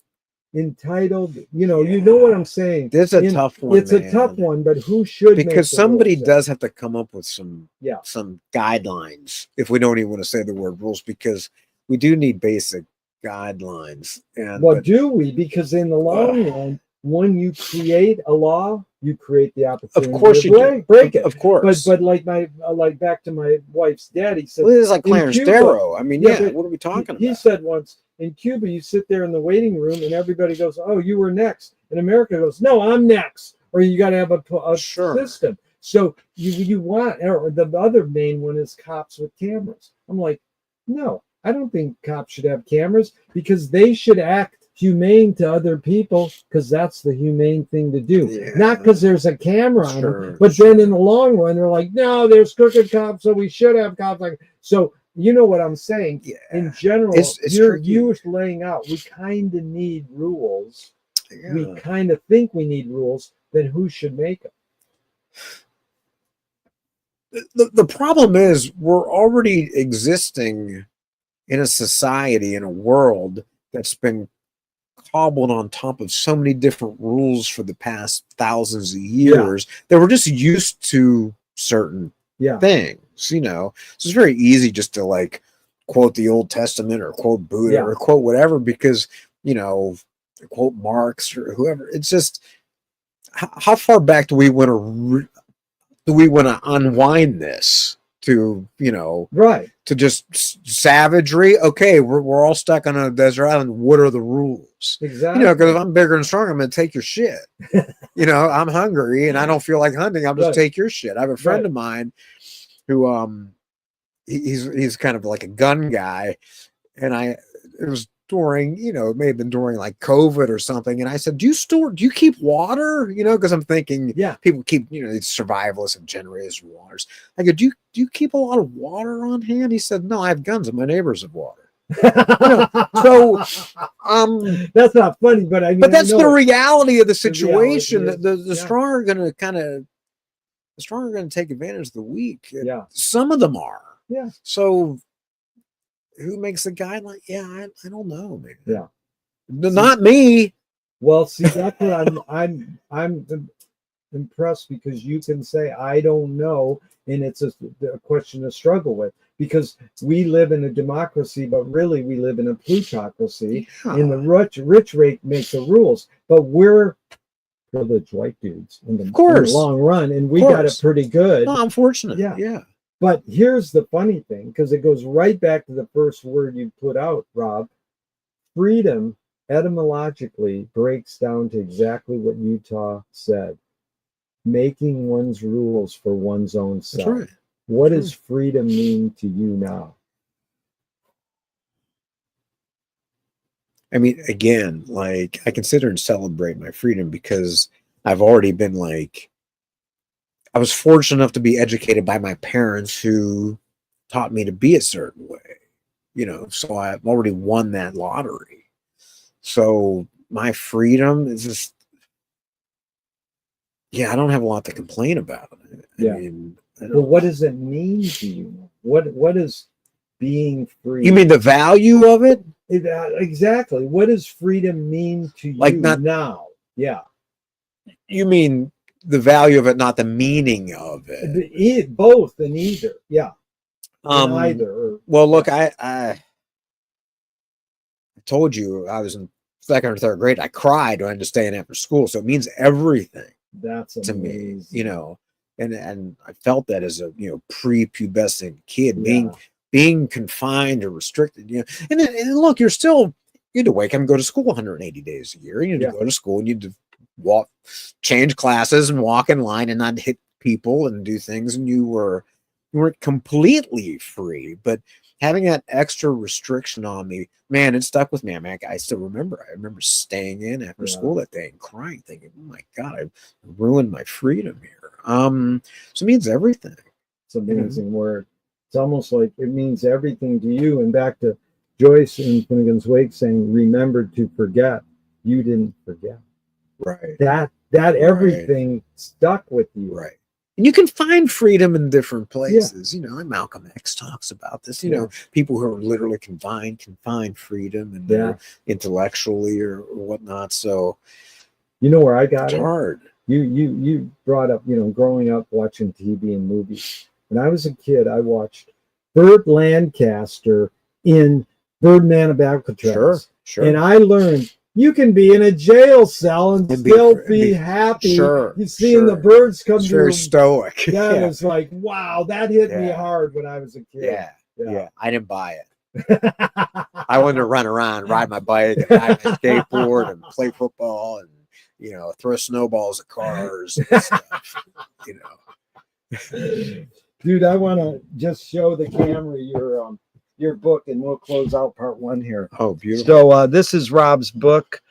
entitled, you know what I'm saying. This is a tough one. It's a tough one, but who should? Because somebody does have to come up with some guidelines, if we don't even want to say the word rules, because we do need basic guidelines. And Well, do we? Because in the long run, when you create a law, you create the opportunity of course to you break do. it. Of course. But like like back to my wife's dad, he said, Well, it's like in Clarence Cuba, Darrow. I mean, yeah, yeah, but what are we talking he about? said once, in Cuba, you sit there in the waiting room and everybody goes, "Oh, you were next." In America, goes, "No, I'm next." Or you got to have a Sure. system. So you want, or the other main one is cops with cameras. I'm like, no, I don't think cops should have cameras because they should act humane to other people because that's the humane thing to do. Yeah. Not because there's a camera on Sure, them, but then in the long run, they're like, no, there's crooked cops, so we should have cops. Like, so you know what I'm saying? Yeah. In general, It's you're laying out. We kind of need rules. Yeah. We kind of think we need rules. Then who should make them? The problem is we're already existing in a society, in a world that's been cobbled on top of so many different rules for the past thousands of years that we're just used to certain things, you know. So it's very easy just to like quote the Old Testament or quote Buddha or quote whatever because, you know, quote Marx or whoever. It's just how far back do we want to unwind this to, you know, to just savagery? Okay, we're all stuck on a desert island. What are the rules? Exactly. You know, because if I'm bigger and stronger, I'm going to take your shit. You know, I'm hungry and I don't feel like hunting. I'll just take your shit. I have a friend of mine who he's kind of like a gun guy, and it was during, you know, it may have been during like COVID or something. And I said, do you keep water? You know, because I'm thinking people keep, you know, these survivalists and generators of waters. I go, do you keep a lot of water on hand? He said, no, I have guns and my neighbors have water. You know, so that's not funny, but I mean, but that's the reality of the situation. The stronger are going to take advantage of the weak. Some of them are. So who makes the guideline? I don't know, man. Not me. Well, see, that's what I'm impressed because you can say I don't know, and it's a question to struggle with because we live in a democracy, but really we live in a plutocracy, and the rich rate makes the rules, but we're privileged white dudes in the long run, and we got it pretty good. No, I'm fortunate. Yeah. But here's the funny thing, because it goes right back to the first word you put out, Rob. Freedom etymologically breaks down to exactly what Utah said. Making one's rules for one's own self. That's right. What does freedom mean to you now? I mean, again, like I consider and celebrate my freedom because I've already been like, I was fortunate enough to be educated by my parents who taught me to be a certain way, you know, so I've already won that lottery. So my freedom is just, I don't have a lot to complain about. I mean, well, what does it mean to you? What is being free? You mean the value of it? Exactly. What does freedom mean to you now? Yeah. You mean the value of it, not the meaning of it? Both and either. Yeah. Either. Well, look, I told you I was in second or third grade. I cried when I had to stay in after school. So it means everything. That's to me, you know, and I felt that as a, you know, prepubescent kid being confined or restricted, you know, and look, you had to wake up and go to school 180 days a year. You had to go to school and you had to change classes and walk in line and not hit people and do things. And you weren't completely free, but having that extra restriction on me, man, it stuck with me. I mean, I still remember. I remember staying in after school that day and crying, thinking, "Oh my God, I ruined my freedom here." So it means everything. It's an amazing word. It's almost like it means everything to you. And back to Joyce in Finnegan's Wake saying, "Remembered to forget." You didn't forget. Right. That everything stuck with you. Right. And you can find freedom in different places. You know, Malcolm X talks about this. You know, people who are literally confined can find freedom and intellectually or whatnot. So, you know where I got it? Hard. You brought up, you know, growing up watching TV and movies. When I was a kid, I watched Burt Lancaster in Birdman of Alcatraz. Sure. And I learned you can be in a jail cell and still be happy. Sure. You've seen the birds come it's to very your stoic. That was like, wow, that hit me Yeah. hard when I was a kid. Yeah. I didn't buy it. I wanted to run around, ride my bike, and ride my skateboard, and play football, and throw snowballs at cars and stuff. Dude, I want to just show the camera your book, and we'll close out part 1 here. Oh, beautiful. So this is Rob's book,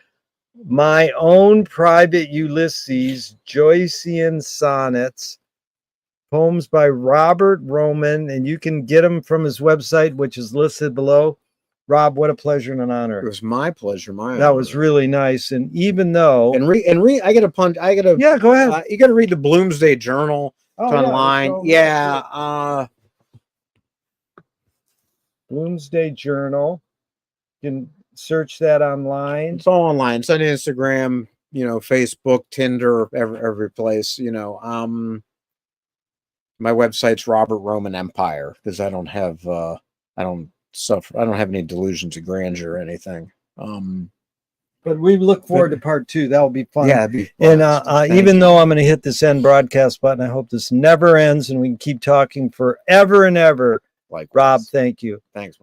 My Own Private Ulysses, Joycean Sonnets, poems by Robert Roman, and you can get them from his website, which is listed below. Rob, what a pleasure and an honor. It was my pleasure. That was really nice. And even though I get a punch. Yeah, go ahead. You got to read the Bloomsday Journal. It's online. Bloomsday Journal. You can search that online. It's all online. It's on Instagram, Facebook, Tinder, every place. My website's Robert Roman Empire, because I don't have any delusions of grandeur or anything. But we look forward to part 2. That'll be fun. Yeah, and even though I'm going to hit this end broadcast button, I hope this never ends and we can keep talking forever and ever. Like Rob, thank you. Thanks.